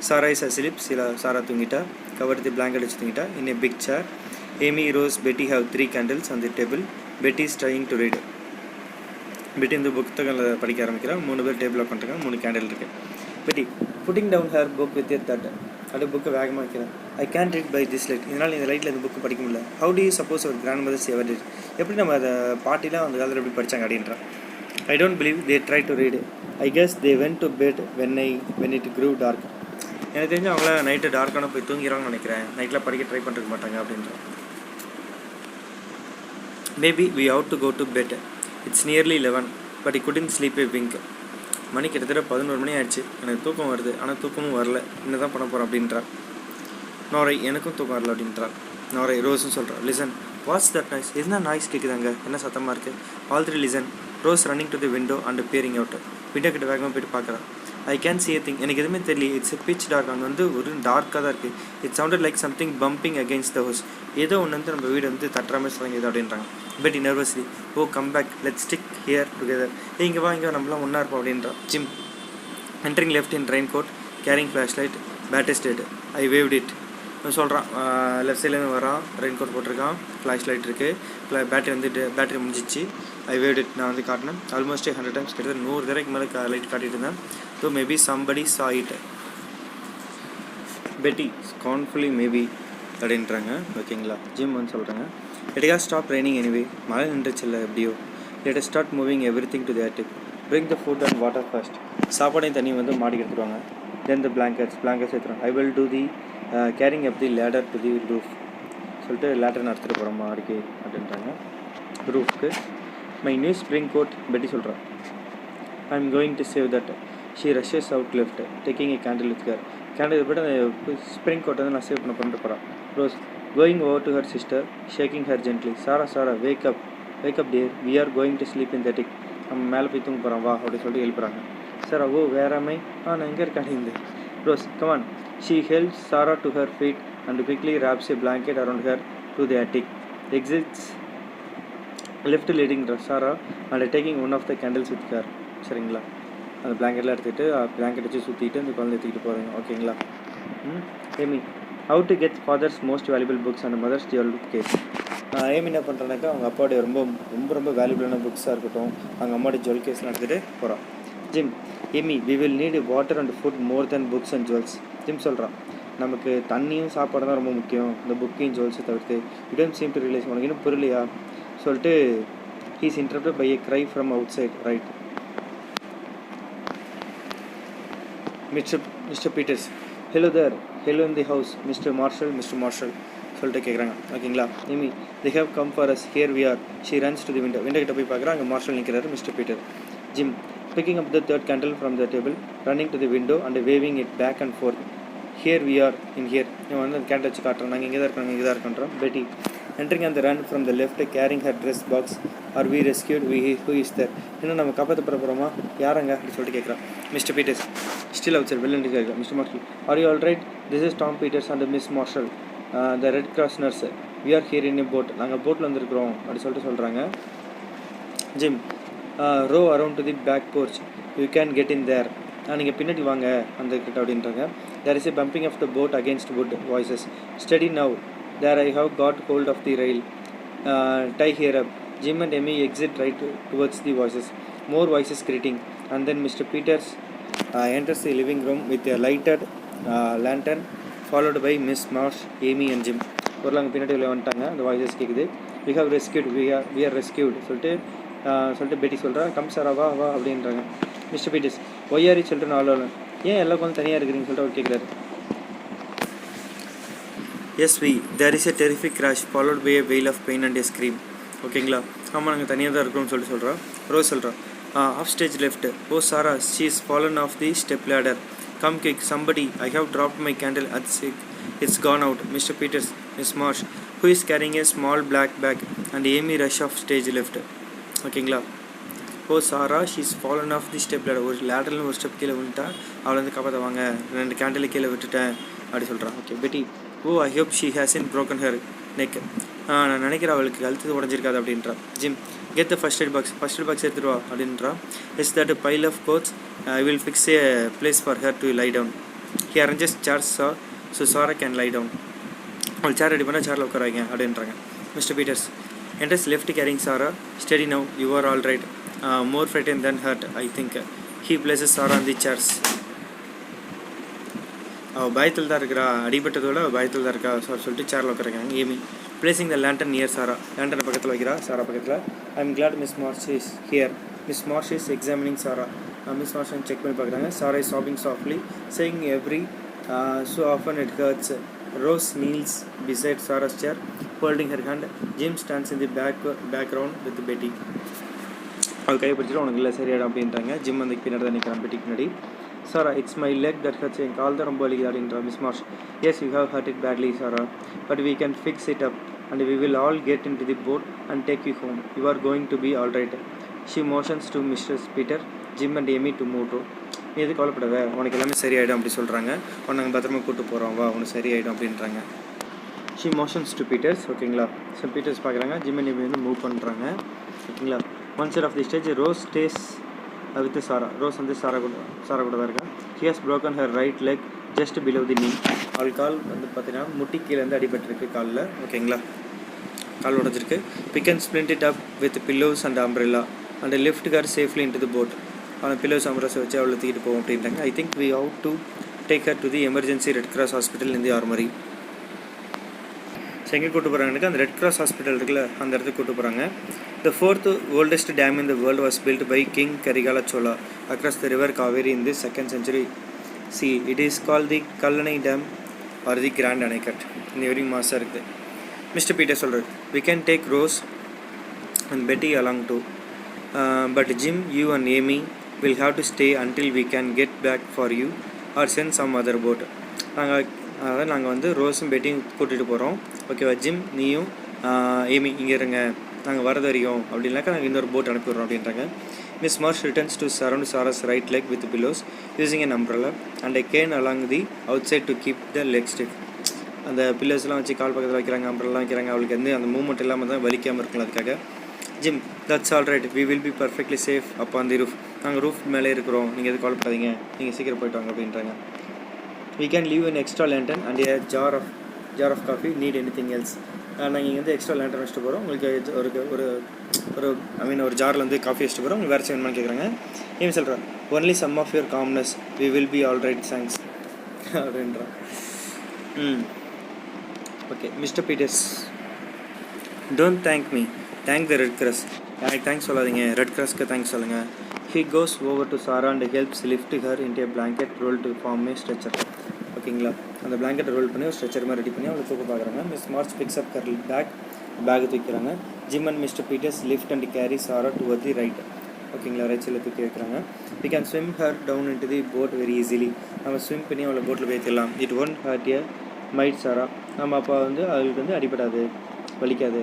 சாரா இஸ் அஸ்லீப். சாரா தூங்கிட்டா, கவர் தி பிளாங்கெட் வச்சு தூங்கிட்டா. இன் ஏ பிக் சேர் ஏமி ரோஸ் பெட்டி have 3 candles on the table. பெட்டி இஸ் ட்ரையிங் டு ரீட். பெட்டி இந்த புத்தகங்களை படிக்க ஆரம்பிக்கிறான். 3 பேர் டேபிள் உட்காந்துருக்காங்க, 3 கேண்டில் இருக்குது. Betty putting down her book with a thud. அப்படியே புக்கை வேகமாக வைக்கிறேன். I can read by this light. இதனால் இந்த லைட்டில் இந்த புக்கு படிக்க முடியல. How do you suppose our grandmothers ever did. எப்படி நம்ம அதை பாட்டிலாம் அந்த காலத்தில் எப்படி படித்தாங்க அப்படின்றான். I don't believe they try to read. I guess they went to bed when it grew dark. எனக்கு தெரிஞ்சு அவங்கள நைட்டு டார்க்கான போய் தூங்கிறாங்கன்னு நினைக்கிறேன், நைட்டில் படிக்க ட்ரை பண்ணிருக்க மாட்டாங்க அப்படின்றான். Maybe we have to go to bed. It's nearly 11 but I couldn't sleep a wink. மணி கிட்டத்தட்ட 11 மணி ஆயிடுச்சு, எனக்கு தூக்கம் வருது, ஆனால் தூக்கமும் வரல, என்ன தான் பண்ண போகிறோம் அப்படின்றார். நோரை எனக்கும் தூக்கம் வரல அப்படின்றார். நோரை ரோஸ்ன்னு சொல்கிறார். Listen what's that noise. என்ன நாய்ஸ் கேட்குதாங்க, என்ன சத்தமாக இருக்குது? All 3 listen. Rose running to the window and peering out. Window கிட்ட வேகமாக போய்ட்டு பார்க்குறான். I can see a thing. எனக்கு எதுவுமே தெரியல. It's a pitch dark. அங்கே வந்து ஒரு டார்க்காக தான் இருக்குது. It sounded like something bumping against the house. ஏதோ ஒன்று வந்து நம்ம வீடு வந்து தட்டுற மாதிரி சொல்லுங்க அப்படின்றாங்க. Betty nervously oh come back let stick here together. இங்கே வா, இங்கே நம்மளாம் ஒன்றா இருப்போம் அப்படின்றான். Jim entering left in raincoat carrying flashlight battery state. I waved it சொல்கிறான். லெஃப்ட் சைட்லேருந்து வரான், ரெயின் கோட் போட்டிருக்கான், ஃப்ளாஷ் லைட் இருக்குது, பேட்டரி முடிஞ்சிச்சு. I waved it. நான் வந்து காட்டினேன் ஆல்மோஸ்ட் 100 times, கிட்டத்தட்ட 100 தடவைக்கு மேலே லைட் காட்டிட்டு இருந்தேன். So maybe somebody saw it. Betty scornfully maybe அப்படின்றாங்க. ஓகேங்களா? ஜிம் வந்து சொல்கிறாங்க, it has stop raining anyway, மழை நின்றுச்சுல்ல எப்படியோ. Let us start moving everything to the attic. Bring the food and water first. சாப்பாடையும் தண்ணியும் வந்து மாடிக்கு எடுத்துருவாங்க. தென் த பிளாங்கெட்ஸ் எடுத்துருவாங்க. I will do the carrying up the ladder to the roof. சொல்லிட்டு லேட்டர் நடத்திட்டு போகிறோம் மாடிக்கு அப்படின்றாங்க. ரூஃப்க்கு my new spring code Betty சொல்கிறான். I am going to save that. She rushes out left taking a candle with her. Candle போய்ட்டு அந்த spring கோட்டை வந்து நான் சேவ் பண்ணிட்டு போகிறான். Rose going over to her sister shaking her gently. Sarah wake up dear, we are going to sleep in the attic. நம்ம மேலே போய் தூங்க போகிறோம் வா அப்படின்னு சொல்லிட்டு எழுப்புறாங்க. சார் ஓ வேறாமை நான் எங்கே இருக்கானே இந்த Rose come on. She helps Sarah to her feet and quickly wraps a blanket around her to the attic. Exits left leading Sarah and taking one of the candles with her. சரிங்களா? அந்த பிளாங்கெட்லாம் எடுத்துகிட்டு blanket வச்சு சுற்றிட்டு அந்த குழந்தை எடுத்துக்கிட்டு போகிறீங்க. ஓகேங்களா? Amy how to get father's most valuable books and mother's jewel case. Amy என்ன பண்ணுறேன்னாக்கா அவங்க அப்பாவுடைய ரொம்ப ரொம்ப ரொம்ப வேல்யூபிளான புக்ஸாக இருக்கட்டும் அவங்க அம்மாவுடைய ஜுவல் கேஸ்லாம் எடுத்துகிட்டு போகிறான். Jim Amy we will need water and food more than books and jewels. Jim சொல்கிறான், நமக்கு தண்ணியும் சாப்பாடு தான் ரொம்ப முக்கியம், இந்த புக்கையும் ஜுவல்ஸை தவிர்த்து. You don't seem to realise, உனக்கு இன்னும் புரியலையா சொல்லிட்டு he's interrupted by a cry from outside. Right. Mr Peters hello there, hello in the house Mr Marshall சொல்லிட்டு கேட்குறாங்க. ஓகேங்களா? Amy they have come for us, here we are. She runs to the window. Window கிட்ட போய் பார்க்குறா, அங்கே Marshall நிற்கிறாரு. Mr Peter. Jim picking up the third candle from the table, running to the window and waving it back and forth. Here we are in here. இவன் வந்து அந்த candle வச்சு காட்டுறான், நாங்கள் இங்கே தான் இருக்கோன்றோம். பெட்டி entering on the run from the left carrying her dress box. Are we rescued? Who is there? இன்னும் நம்ம காப்பாற்றப்பட போகிறோமா, யாரங்க அப்படின்னு சொல்லிட்டு கேட்குறான். Mr Peters still outside வெளில கேட்குறேன். Mr Marshall are you all right? This is Tom Peters and Miss Marshall the Red Cross nurse. We are here in a boat. நாங்கள் போட்டில் வந்துருக்குறோம் அப்படி சொல்லிட்டு சொல்கிறாங்க. Jim row around to the back porch, you can get in there. நீங்கள் பின்னாடி வாங்க அந்த கிட்ட அப்படின்றாங்க. There is a bumping of the boat against wood. Voices steady now. There I have got hold of the rail. Tie here up. Jim and Emmy exit right towards the voices. More voices greeting, and then Mr. Peters enters the living room with a lighted lantern followed by Miss Marsh, Amy and Jim. ஒரு நாங்கள் பின்னாடி வந்துட்டாங்க. அந்த voices கேட்குது. we are rescued சொல்லிட்டு பெட்டி சொல்கிறா. Come Sarah வா அப்படின்றாங்க. Mr Peters why are you children all alone, ஏன் எல்லாம் கொஞ்சம் தனியாக இருக்கிறீங்கன்னு சொல்லிட்டு அவர் கேட்குறாரு. There is a terrific crash followed by a wail of pain and a scream. ஓகேங்களா? ஆமாம் நாங்கள் தனியாக தான் இருக்கோம்னு சொல்லிட்டு சொல்கிறோம். ரோஸ் சொல்கிறோம் off stage left. Oh Sarah, she is fallen off the step ladder. Come quick somebody, I have dropped my candle at sick, it's gone out. Mr Peters Miss Marsh who is carrying a small black bag and Amy rush off stage left. ஓகேங்களா? Oh Sarah, she's fallen off the step ladder. ஒரு லேடரில் ஒரு step கீழே விழுந்துட்டா அவளை வந்து காப்பாற்றுவாங்க, 2 candle கீழே விட்டுட்டேன் அப்படி சொல்கிறான். Okay. Betty oh I hope she hasn't broken her neck. நான் நினைக்கிறேன் அவளுக்கு கழுத்து உடஞ்சிருக்காது அப்படின்றா. Jim get the first aid box எடுத்துருவா அப்படின்றா. Is that pile of coats, I will fix a place for her to lie down. He arranges chairs so Sarah can lie down. அவள் chair ready பண்ணால் சேரில் உட்காராங்க அப்படின்றாங்க. Mr Peters enters left carrying Sarah. Steady now, you are all right. More frightened than hurt, I think. He places Sarah on the chairs. அவள் பயத்தில் தான் இருக்கிறா, அடிபட்டதோட பயத்தில் தான் இருக்கா சொல்லிட்டு சேரில் உட்காருங்க. Amy placing the lantern near Sarah. லேண்டனை பக்கத்தில் வைக்கிறா, சாரா பக்கத்தில். I am glad Miss Marsh is here. Miss Marsh is examining Sarah. Miss Marsh check பண்ணி பார்க்குறாங்க. Sarah is sobbing softly saying every so often it hurts. Rose kneels beside Sarah's chair holding her hand. Jim stands in the background with Betty. அவள் கையை பிடிச்சிட்டு உனக்கு இல்லை சரியாடும் அப்படின்றாங்க. Gym வந்து பின்னாடி தான் நிற்கிறான் பெட்டிக்கு முன்னாடி. Sarah it's my leg that hurts, என் கால் தான் ரொம்ப வலிக்குது அப்படின்றா. Miss Marsh yes you have hurt it badly Sarah, but we can fix it up and we will all get into the boat and take you home. You are going to be all right. She motions to Mr Peter, Jim and Amy to move to. நீ எது கவலைப்படாத, உனக்கு எல்லாமே சரியாயிடும் அப்படி சொல்கிறாங்க. உன்னை நாங்கள் பத்திரமா கூப்பிட்டு போகிறோம் வா, உனக்கு சரியாயிடும் அப்படின்றாங்க. She motions to Peters. ஓகேங்களா? ஸோ பீட்டர்ஸ் பார்க்குறாங்க. ஜிம் அண்ட் ஏமி வந்து மூவ் பண்ணுறாங்க. ஓகேங்களா? One side of the stage Rose stays with Sarah. Rose வந்து சாரா கூட தான் இருக்கா. He has broken her right leg just below the knee. அவள் கால் வந்து பார்த்தீங்கன்னா முட்டி கீழேருந்து அடிபட்டிருக்கு காலில். ஓகேங்களா? கால் உடஞ்சிருக்கு. Pick and splint it up with pillows and umbrella and lift her safely into the boat. அவன் பில்லோஸ் அம்ப்ரெல்லா வச்சு அவளை தூக்கிட்டு போவோம் அப்படின்றாங்க. I think we have to take her to the emergency Red Cross hospital in the armory. So எங்கே கூட்டு போகிறாங்கன்னு அந்த ரெட் கிராஸ் ஹாஸ்பிட்டல் இருக்குல்ல அந்த இடத்துக்கு கூட்டு போகிறாங்க. The fourth oldest dam in the world was built by King Karigala Chola across the river Kaveri in the 2nd century. See, it is called the Kallanai Dam or the Grand Anakat. இந்த வரைக்கும் மாதம் இருக்குது. Mister Peter சொல்கிறார், we can take Rose and Betty along too, but Jim, you and Amy will have to stay until we can get back for you or send some other boat. நாங்கள் வந்து ரோஸும் பெட்டியும் கூட்டிகிட்டு போகிறோம், ஓகேவா? Gym, நீயும் Amy இங்கே இருங்க, நாங்கள் வரது வரையும் அப்படின்னாக்கா நாங்கள் இன்னொரு போட் அனுப்பிடுறோம் அப்படின்றாங்க. Miss Marsh returns to surround Sarah's right leg with pillows using an umbrella and I can along the outside to keep the leg stiff. அந்த பில்லர்ஸ்லாம் வச்சு கால் பக்கத்தில் வைக்கிறாங்க, அம்ப்ரல்லாம் வைக்கிறாங்க, அவளுக்கு வந்து அந்த மூவ்மெண்ட் இல்லாமல் தான் வலிக்காமல் இருக்கலாம். அதுக்காக Jim, that's all right, we will be perfectly safe up on the roof. நாங்கள் ரூஃப் மேலே இருக்கிறோம், நீங்கள் எது கால் பண்ணாதீங்க, நீங்கள் சீக்கிரம் போய்ட்டு வாங்க அப்படின்றாங்க. We can leave an extra lantern and a jar of coffee. Need anything else? நாங்கள் இங்கே வந்து எக்ஸ்ட்ரா லேண்டர் வச்சுட்டு போகிறோம், உங்களுக்கு ஒரு ஒரு ஜாரில் வந்து காஃபி வச்சுட்டு போகிறோம், உங்களுக்கு வேறு செய்யணுமான்னு கேட்குறாங்க. ஏன் சொல்கிறேன், only some of your calmness, we will be all right, thanks அப்படின்றான். Okay, Mr Peters, don't thank me, thank the Red Cross. எனக்கு தேங்க்ஸ் சொல்லாதீங்க, ரெட் கிராஸ்க்கு தேங்க்ஸ் சொல்லுங்கள். He goes over to Sarah and helps lift her into a blanket roll to form a stretcher. ஓகேங்களா, அந்த பிளாங்கெட்டை role பண்ணி ஒரு stretcher மாதிரி ready பண்ணி அவளை தூக்க பார்க்குறாங்க. Miss Marsh picks up her bag தூக்கிறாங்க. Jim and Mr Peters lift and carry Sarah toward the right. ஓகேங்களா, ரைட் சைடில் தூக்கி வைக்கிறாங்க. We can swim her down into the boat very easily. நம்ம ஸ்விம் பண்ணி அவளை போட்டில் போய்த்திடலாம். It won't hurt a mite Sarah. நம்ம அப்போ வந்து அவளுக்கு வந்து அடிப்படாது, வலிக்காது.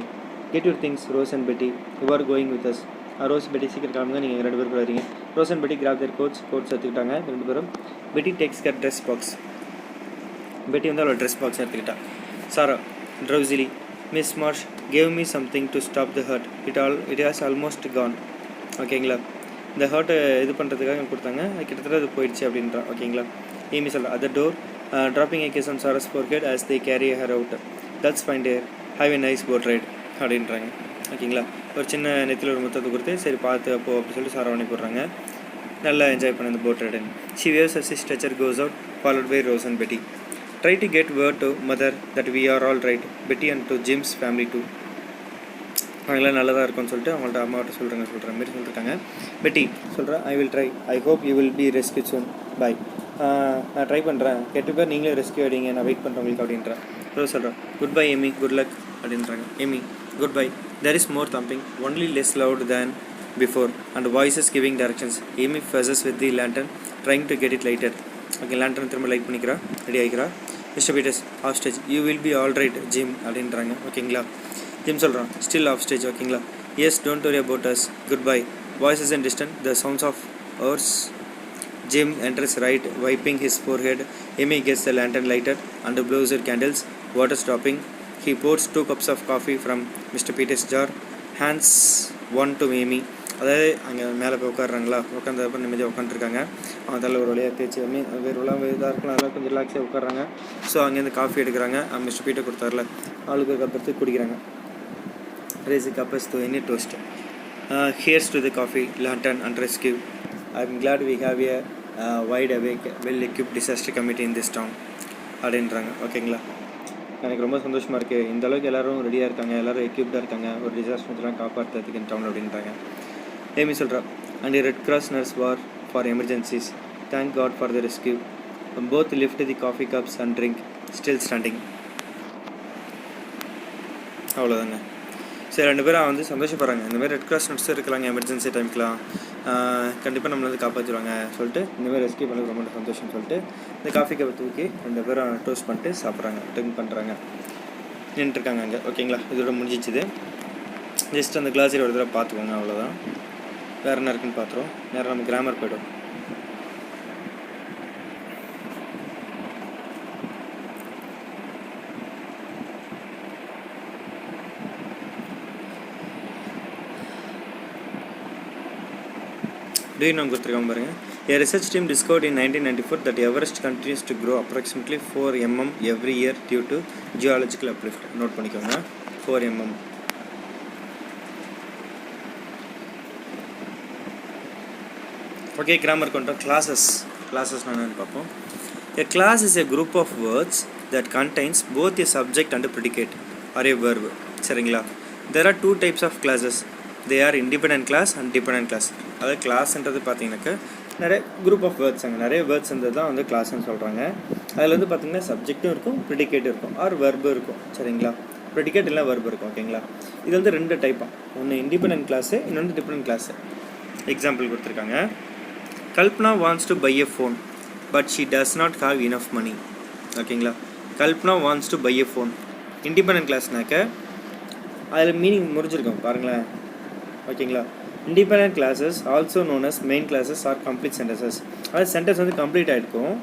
Get your things Rose and Betty, you are going with us. Rose Betty சீக்கிரம் கிளம்புங்க, நீங்கள் 2 பேர் வரீங்க. ரோஸ் அண்ட் பெட்டி கிராப் தேர் கோட்ஸ் எடுத்துக்கிட்டாங்க 2 பேரும். பெட்டி டேக்ஸ் கர் ட்ரெஸ் பாக்ஸ். பெட்டி வந்து அவளோட ட்ரெஸ் பாக்ஸ் எடுத்துக்கிட்டா. Sarah drowsily, Miss Marsh gave me something to stop the hurt, it has almost gone. ஓகேங்களா, இந்த ஹர்ட்டை இது பண்ணுறதுக்காக கொடுத்தாங்க, கிட்டத்தட்ட அது போயிடுச்சு அப்படின்றா. ஓகேங்களா, ஏமி சொல்கிறா. At the door dropping a kiss on Sarah's forehead as they carry her out. That's fine day, have a nice boat ride அப்படின்றாங்க. ஓகேங்களா, ஒரு சின்ன நெத்தியில் ஒரு முத்தத்தை கொடுத்து சரி பார்த்து அப்போ அப்படி சொல்லி சாரா பண்ணி போடுறாங்க. நல்லா என்ஜாய் பண்ண இந்த போட் ரைடன். She waves as stretcher goes out followed by Rose and Betty. Try to get word to mother that we are all right, Betty and to Jim's family too. அவங்களாம் நல்லதாக இருக்கும்னு சொல்லிட்டு அவங்கள்ட்ட அம்மாவிட்ட சொல்கிற மாதிரி சொல்லியிருக்காங்க. பெட்டி சொல்கிறேன், I will try, I hope you will be rescue soon, bye. நான் ட்ரை பண்ணுறேன், கெட்டு பேர் நீங்களே ரெஸ்கியூ ஆகிடுங்க, நான் வெயிட் பண்ணுறேன் உங்களுக்கு அப்படின்றேன். ரோஸ் சொல்கிறேன், good bye Amy, good luck அப்படின்றாங்க. Amy, good bye. There is more thumping, only less loud than before, and voices giving directions. Amy fuzzes with the lantern, trying to get it lighted. Okay, lantern திரும்ப light பண்ணிக்கிறா, ready ஆகிக்கிறா. Mister Peters, off stage, you will be all right Jim அப்படின்றாங்க. ஓகேங்களா, Jim சொல்கிறான், still off stage. ஓகேங்களா, yes, don't worry about us, good bye. Voices and distant, the sounds of ours. Jim enters right, wiping his forehead. Amy gets the lantern lighted and blows her candles, water dropping. He pours 2 cups of coffee from Mr. Peter's jar, hands one to Amy. அதாவது அங்கே மேலே போய் உட்காடுறாங்களா, உட்காந்தப்போ நிம்மதியாக உட்காந்துருக்காங்க. அவங்க தலை ஒரு வழியாக தேய்ச்சி வேறுலாம் இதாக இருக்கலாம், அதெல்லாம் கொஞ்சம் ரிலாக்ஸாக உட்காடுறாங்க. ஸோ அங்கேருந்து காஃபி எடுக்கிறாங்க. மிஸ்டர் பீட்டர் கொடுத்தாருல, ஆளுக்கு ஒரு கப் எடுத்து குடிக்கிறாங்க. Raise cups to any toast. Here's to the coffee, lantern and rescue. I am glad we have a wide awake well equipped disaster committee in this town அப்படின்றாங்க. ஓகேங்களா, எனக்கு ரொம்ப சந்தோஷமாக இருக்குது, இந்த அளவுக்கு எல்லோரும் ரெடியாக இருக்காங்க, எல்லோரும் எக்யூப்டாக இருக்காங்க ஒரு டிசாஸ்டர்லாம் காப்பாற்றுறதுக்கு இந்த டவுன் அப்படின்றாங்க. ஏமி சொல்கிறா, and Red Cross nurse war for emergencies, thank God for the rescue. Both lift the coffee cups and drink, still standing. அவ்வளோதாங்க. சரி, 2 பேரும் வந்து சந்தோஷப்படுறாங்க. இந்தமாதிரி ரெட் கிராஸ் நர்ஸ் இருக்கிறாங்க எமர்ஜென்சி டைம்க்குலாம், கண்டிப்பாக நம்மளை வந்து காப்பாற்றுவாங்க சொல்லிட்டு இந்தமாதிரி ரெஸ்கியூ பண்ணது ரொம்ப சந்தோஷம்னு சொல்லிட்டு இந்த காஃபி கப்பை தூக்கி 2 பேரும் டோஸ்ட் பண்ணிட்டு சாப்பிட்றாங்க, ட்ரிங்க் பண்ணுறாங்க, நின்றுருக்காங்க அங்கே. ஓகேங்களா, இதோட முடிஞ்சிச்சுது. ஜஸ்ட் அந்த கிளாஸில் ஒரு தடவை பார்த்துக்கோங்க, அவ்வளோதான். வேறு என்ன இருக்குன்னு பார்த்துருவோம். நேரம் நம்ம கிராமர் போய்டும். Do you know கொடுத்துருக்காங்க பாருங்கள். A research team discovered in 1994 that Everest continues to grow approximately 4 mm every year due to geological uplift. Note பண்ணிக்கோங்க, 4 mm. ஓகே, கிராமர் கொண்டோம். கிளாஸஸ் நான் பார்ப்போம். A class is a group of words that contains both a subject and a predicate or a verb. சரிங்களா? There are two types of classes. They are independent class and dependent class. அதாவது கிளாஸ்ன்றது பார்த்தீங்கன்னாக்கா நிறைய group of words அங்கே நிறைய words இருந்தது தான் வந்து கிளாஸ்ன்னு சொல்கிறாங்க. அதில் வந்து பார்த்திங்கன்னா சப்ஜெக்ட்டும் இருக்கும், ப்ரிடிகேட்டும் இருக்கும், ஆர் வெர்பும் இருக்கும். சரிங்களா? ப்ரிடிகேட் இல்லை வெர்பு இருக்கும். ஓகேங்களா? இது வந்து ரெண்டு டைப்பாக, ஒன்று இண்டிபெண்டன்ட் கிளாஸு, இன்னொன்று டிபெண்டன்ட் கிளாஸு. எக்ஸாம்பிள் கொடுத்துருக்காங்க. Kalpana wants to buy a phone but she does not have enough money. ஓகேங்களா? Kalpana wants to buy a phone independent கிளாஸ்னாக்க அதில் மீனிங் முடிஞ்சிருக்கும் பாருங்களேன். ஓகேங்களா? Independent clauses also known as main clauses are complete sentences. அதாவது sentence வந்து complete ஆகிருக்கும்.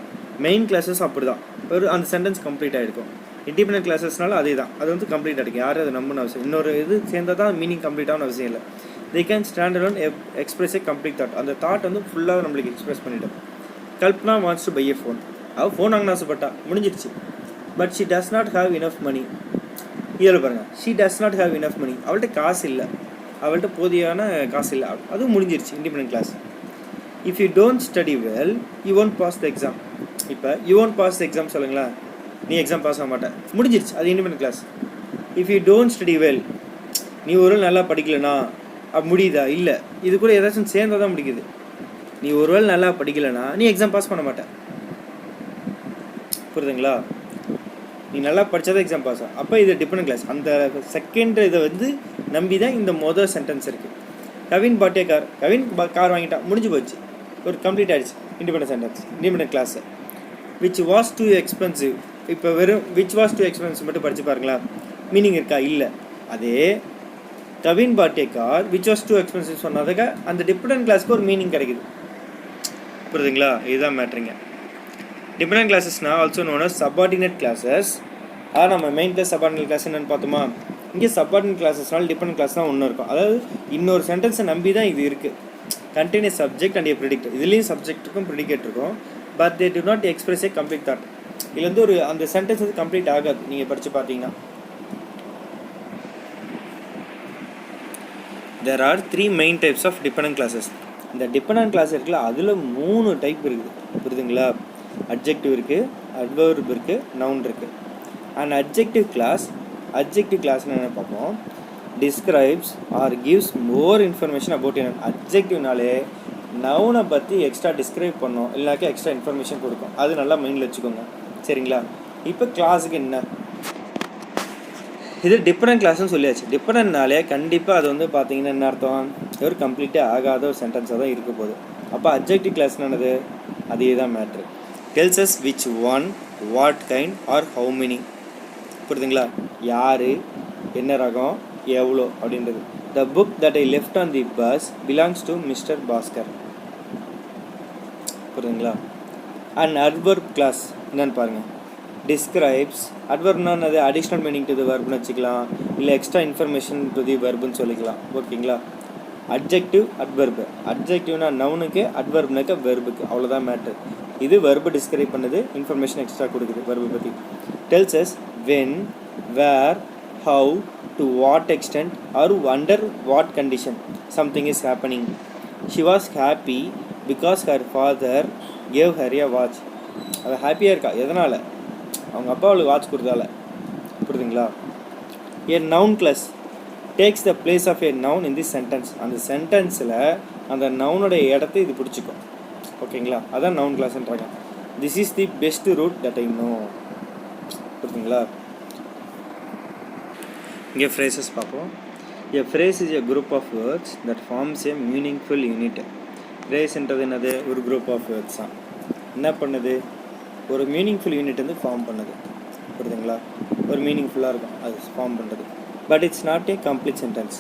Main clauses அப்படி தான், ஒரு அந்த சென்டென்ஸ் கம்ப்ளீட் ஆகிருக்கும். இண்டிபெண்டன்ட் கிளாஸஸ்னால அதே தான், அது வந்து கம்ப்ளீட் ஆகிருக்கும். யாரும் அதை நம்பணும் அவசியம், இன்னொரு இது சேர்ந்தால் தான் மீனிங் கம்ப்ளீட் ஆகணும் அவசியம் இல்லை. they can stand alone express a complete thought. அந்த தாட் வந்து ஃபுல்லாக நம்மளுக்கு எக்ஸ்பிரஸ் பண்ணிட்டோம். Kalpana wants to buy a phone. அவள் ஃபோன் வாங்கின ஆசைப்பட்டா, முடிஞ்சிருச்சு. But she does not have enough money. இதில் பாருங்கள், she does not have enough money. அவள்கிட்ட காசு இல்லை, அவள்கிட்ட போதியான காசு இல்லை, அதுவும் முடிஞ்சிருச்சு. Independent clause. If you don't study well you won't pass the exam. இப்போ you won't pass the exam சொல்லுங்களேன், நீ எக்ஸாம் பாஸ் ஆக மாட்டேன், முடிஞ்சிருச்சு. அது independent clause. If you don't study well, நீ ஒரு நல்லா படிக்கலைன்னா முடியுதா? இல்லை. இது கூட ஏதாச்சும் சேர்ந்தால் தான் முடிக்குது. நீ ஒருவேளை நல்லா படிக்கலைன்னா நீ எக்ஸாம் பாஸ் பண்ண மாட்டேன். புரியுதுங்களா? நீ நல்லா படித்தா தான் எக்ஸாம் பாஸ் ஆகும். அப்போ இது டிபெண்டன்ட் கிளாஸ். அந்த செகண்ட் இதை வந்து நம்பி தான் இந்த மொதல் சென்டென்ஸ் இருக்குது. Kavin bought car, Kavin car வாங்கிட்டான், முடிஞ்சு போச்சு, ஒரு கம்ப்ளீட் ஆகிடுச்சு. Independent sentence, independent class. Which was too expensive. இப்போ வெறும் விச் வாஸ் டூ எக்ஸ்பென்சிவ் மட்டும் படித்து பாருங்களா, மீனிங் இருக்கா? இல்லை. அதே Kevin bought car which was too expensive சொன்னதுக்கு அந்த டிபெண்டன்ட் கிளாஸ்க்கு ஒரு மீனிங் கிடைக்குது. புரியுதுங்களா? இதுதான் மேட்ரிங்க. டிபெண்டன்ட் கிளாஸஸ்னால் also known as subordinate clauses. நம்ம மெயின் கிளாஸ் சப்பார்டினேட் கிளாஸ் என்னென்னு பார்த்தோமா? இங்கே சப்பார்டினேட் கிளாஸஸ்னால் டிபெண்டன்ட் கிளாஸ் தான் ஒன்று இருக்கும். அதாவது இன்னொரு சென்டென்ஸை நம்பி தான் இது இருக்குது. Contain A subject and A predict. இதுலேயும் சப்ஜெக்ட் இருக்கும், ப்ரிடிகேட் இருக்கும். But they to not express A complete thought. இதில் வந்து ஒரு அந்த சென்டென்ஸ் வந்து கம்ப்ளீட் ஆகாது. நீங்கள் படித்து பார்த்தீங்கன்னா there are 3 main types of dependent classes. இந்த டிபெண்டன்ட் கிளாஸ் இருக்குல்ல, அதில் 3 டைப் இருக்குது. புரியுதுங்களா? அட்ஜெக்டிவ் இருக்குது, அட்வர்ப் இருக்குது, நவுன் இருக்குது. அண்ட் அட்ஜெக்டிவ் கிளாஸ்னு என்ன பார்ப்போம்? Describes or gives more information about என்ன. அட்ஜெக்டிவ்னாலே நவுனை பற்றி எக்ஸ்ட்ரா டிஸ்கிரைப் பண்ணோம், இல்லைனாக்கா எக்ஸ்ட்ரா இன்ஃபர்மேஷன் கொடுக்கும். அது நல்லா மைண்டில் வச்சுக்கோங்க. சரிங்களா? இப்போ கிளாஸுக்கு என்ன, இது டிபெண்டன்ட் கிளாஸ்னு சொல்லியாச்சு. டிபெண்டன்ட்னாலே கண்டிப்பாக அது வந்து பார்த்தீங்கன்னா என்ன அர்த்தம்? ஒரு கம்ப்ளீட்டே ஆகாத ஒரு சென்டென்ஸாக தான் இருக்க போகுது. அப்போ அட்ஜெக்டிவ் கிளாஸ்னானது அதே தான் matter. Tells us which one, what kind or how many. புரியுதுங்களா? யார், என்ன ரகம், எவ்வளோ அப்படின்றது. The book that I left on the bus belongs to mister Bhaskar. புரியுதுங்களா? அண்ட் அட்வர்ப் கிளாஸ் என்னன்னு பாருங்கள். டிஸ்கிரைப்ஸ். அட்வர்ப்னா அது அடிஷ்னல் மீனிங் டு தி வெர்ப்னு வச்சுக்கலாம், இல்லை எக்ஸ்ட்ரா இன்ஃபர்மேஷன் டு தி வெர்ப்னு சொல்லிக்கலாம். ஓகேங்களா? Adjective, adverb. அட்ஜெக்டிவ்னா நவுனுக்கு, அட்வர்ப்னாக்க வெர்புக்கு. அவ்வளோதான் மேட்ரு. இது வெர்பு டிஸ்கிரைப் பண்ணுது, இன்ஃபர்மேஷன் எக்ஸ்ட்ரா கொடுக்குது வெர்பு பற்றி. Tells us when, where, how, to what extent or under what condition something is happening. She was happy because her father gave her a watch. அவள் ஹாப்பியாக இருக்கா எதனால்? அவங்க அப்பா அவளுக்கு வாட்ச் கொடுத்தால. புரியுதுங்களா? A noun clause takes the place of a noun in the sentence. அந்த சென்டென்ஸில் அந்த நவுனுடைய இடத்த இது பிடிச்சிக்கும். ஓகேங்களா? அதான் நவுன் கிளாஸ்ன்றாங்க. This is the best route that I know. புரியுதுங்களா? இங்கே ஃப்ரேசஸ் பார்ப்போம். A phrase is a group of words that forms a meaningful unit. ஃப்ரேஸ்ன்றது என்னது? ஒரு குரூப் ஆஃப் வேர்ட்ஸ் தான். என்ன பண்ணுது? ஒரு மீனிங்ஃபுல் யூனிட் வந்து ஃபார்ம் பண்ணுது. புரியுதுங்களா? ஒரு மீனிங்ஃபுல்லாக இருக்கும் அது ஃபார்ம் பண்ணுறது. But it's not A complete sentence.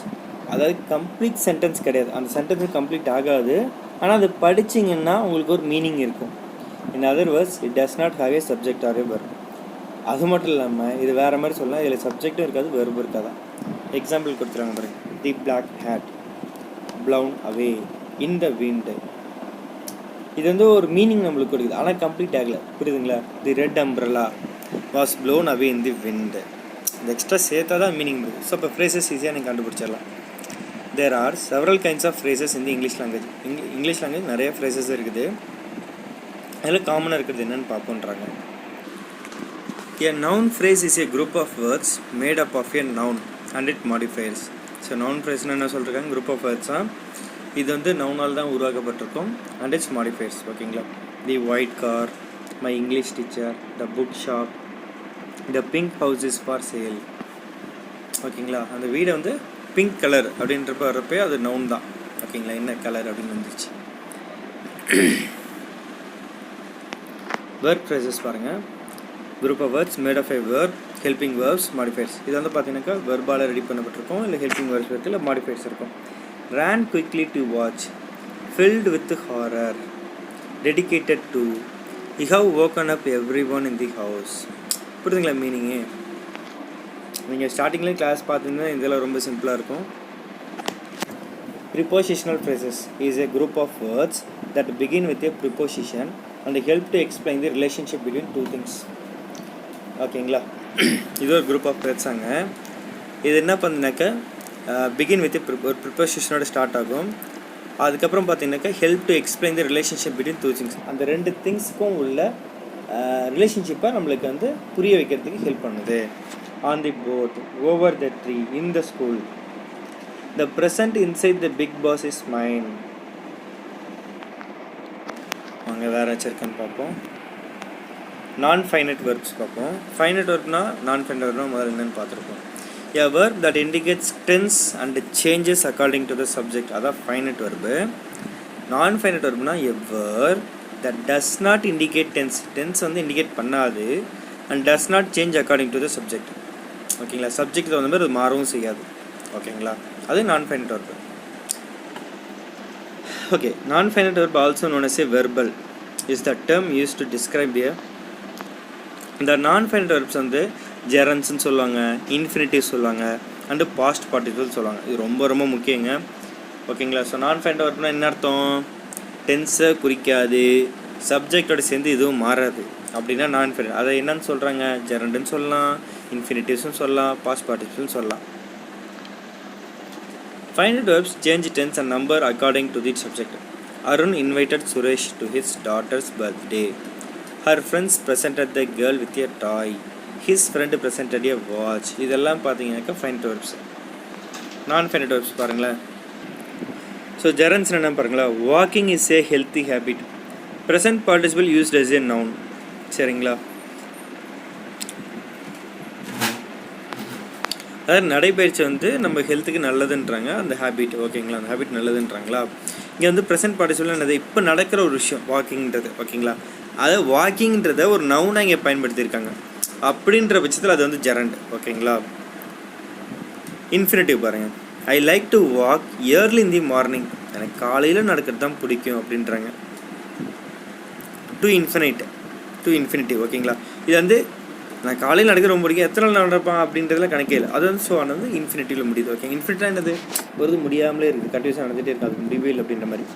அதாவது கம்ப்ளீட் சென்டென்ஸ் கிடையாது. அந்த சென்டென்ஸ் கம்ப்ளீட் ஆகாது, ஆனால் அது படிச்சிங்கன்னா உங்களுக்கு ஒரு மீனிங் இருக்கும். In other words it does not have a subject or a verb. அது மட்டும் இல்லாமல் இது வேறு மாதிரி சொல்லலாம், இதில் சப்ஜெக்டும் இருக்காது, வெர்பும் இருக்காதான். எக்ஸாம்பிள் கொடுத்துருவாங்க பாருங்க. The black hat blown away in the wind. இது வந்து ஒரு மீனிங் நம்மளுக்கு கொடுக்குது, ஆனால் கம்ப்ளீட் ஆகலை. புரியுதுங்களா? The red umbrella was blown away in the wind. இந்த எக்ஸ்ட்ரா சேர்த்தா தான் மீனிங் இருக்குது. ஸோ இப்போ ஃப்ரேசஸ் ஈஸியாக நீங்கள் கண்டுபிடிச்சிடலாம். There are several kinds of phrases in the English language. English language நிறைய ஃப்ரேசஸ் இருக்குது. அதில் காமனாக இருக்கிறது என்னென்னு பார்ப்போன்றாங்க. A noun phrase is a group of words made up of a noun and its modifiers. So noun phrase என்ன சொல்லியிருக்காங்க, group of வேர்ட்ஸாக இது வந்து நவுனால் தான் உருவாக்கப்பட்டிருக்கும் அண்ட் இட்ஸ் மாடிஃபையர்ஸ். ஓகேங்களா. The white car, my English teacher, the book shop, the pink house is for sale. ஓகேங்களா. அந்த வீடை வந்து பிங்க் கலர் அப்படின்றப்ப வர்றப்போ அது நவுன் தான். ஓகேங்களா. என்ன கலர் அப்படின்னு வந்துச்சு. வேர்ட் ஃப்ரேசஸ் பாருங்கள். Group of words made of a verb, helping verbs, modifiers. இது வந்து பார்த்தீங்கன்னாக்கா வெர்பால் ரெடி பண்ணப்பட்டிருக்கும், இல்லை ஹெல்பிங் வேர்ப்ஸ் இருக்குது, இல்லை மாடிஃபையர்ஸ் இருக்கும். ran quickly to watch, filled with horror, dedicated to, you have woken up everyone in the house. புரியுதுங்களா meaning? நீங்கள் ஸ்டார்டிங்லேயும் class பார்த்தீங்கன்னா இதெல்லாம் ரொம்ப சிம்பிளாக இருக்கும். Prepositional phrases is a group of words that begin with a preposition and help to explain the relationship between two things. ஓகேங்களா. இது ஒரு குரூப் ஆஃப் வேர்ட்ஸாங்க. இது என்ன பண்ணுனாக்கா பிகின் வித் ஒரு ப்ரிப்போசிஷனோட ஸ்டார்ட் ஆகும். அதுக்கப்புறம் பார்த்தீங்கன்னாக்கா help to explain the relationship between two things. அந்த ரெண்டு திங்ஸுக்கும் உள்ள ரிலேஷன்ஷிப்பை நம்மளுக்கு வந்து புரிய வைக்கிறதுக்கு ஹெல்ப் பண்ணுது. On the boat, over the tree, in the school, the present inside the big box is mind. அங்கே வேறு வச்சுருக்கேன்னு பார்ப்போம். நான் ஃபைனைட் வெர்ப்ஸ் பார்ப்போம். ஃபைனைட் வெர்ப்னா நான் ஃபைனைட் வெர்ப்னா முதல்ல என்னென்னு பார்த்துருப்போம். A verb that indicates tense and changes according to the subject, அதான் ஃபைனைட் வெர்பு. நான் ஃபைனைட் வெர்ப்னா a verb that does not indicate tense, tense வந்து இண்டிகேட் பண்ணாது, and does not change according to the subject. ஓகேங்களா. Subject வந்து மாதிரி அது மாறவும் செய்யாது. ஓகேங்களா. அது நான் ஃபைனைட் வெர்பு. ஓகே. நான் finite verb also known as a verbal is the term used to describe a. இந்த நான் ஃபைனைட் வெர்ப்ஸ் வந்து ஜெரன்ஸ்ன்னு சொல்லுவாங்க, இன்ஃபினிட்டிவ் சொல்லுவாங்க, அண்டு பாஸ்ட் பார்ட்டிசிபிள் சொல்லுவாங்க. இது ரொம்ப ரொம்ப முக்கியங்க. ஓகேங்களா. ஸோ நான் ஃபைனைட் வெர்ப்னா என்ன அர்த்தம்? டென்ஸை குறிக்காது, சப்ஜெக்டோட சேர்ந்து இதுவும் மாறாது அப்படின்னா நான் ஃபைனைட். அதை என்னன்னு சொல்கிறாங்க? ஜெரண்டுன்னு சொல்லலாம், இன்ஃபினிட்டிவ்ஸ்னு சொல்லலாம், பாஸ்ட் பார்ட்டிசிபிள்னு சொல்லலாம். Finite verbs change tense and number according to the subject. Arun invited Suresh to his daughter's birthday. Her friends presented the girl with a toy. His friend presented a watch. இதெல்லாம் பார்த்தீங்கன்னாக்கா ஃபைனைட் வெர்ப்ஸ். நான் finite verbs பாருங்களேன். So ஜெரன்ஸ் என்ன பாருங்களா. Walking is a healthy habit. Present participle used as a noun. சரிங்களா. அதாவது நடைபயிற்சி வந்து நம்ம ஹெல்த்துக்கு நல்லதுன்றாங்க அந்த ஹேபிட். ஓகேங்களா. அந்த ஹேபிட் நல்லதுன்றாங்களா. இங்கே வந்து ப்ரெசன்ட் பார்ட்டிசிபிள் என்னது? இப்போ நடக்கிற ஒரு விஷயம் வாக்கிங்கிறது. ஓகேங்களா. அது வாக்கிங்கிறத ஒரு நவுனாக இங்கே பயன்படுத்தியிருக்காங்க. அப்படின்ற பட்சத்தில் அது வந்து ஜெரண்ட். ஓகேங்களா. இன்ஃபினிட்டிவ் பாருங்கள். I like to walk early in the morning. எனக்கு காலையில் நடக்கிறது தான் பிடிக்கும் அப்படின்றாங்க. To infinitive. ஓகேங்களா. இது வந்து நான் காலையில் நடக்க ரொம்ப பிடிக்கும், எத்தனை நாள் நடப்பான் அப்படின்றதுல கணக்கே இல்லை. அது வந்து ஸோ வந்து இன்ஃபினிட்டிவில் முடியுது. ஓகே. இன்ஃபினிட்டாக என்னது? ஒரு முடியாமலே இருக்குது, கண்டினியூஸாக நடந்துகிட்டே இருக்குது, அது முடிவே இல்லை அப்படின்ற மாதிரி.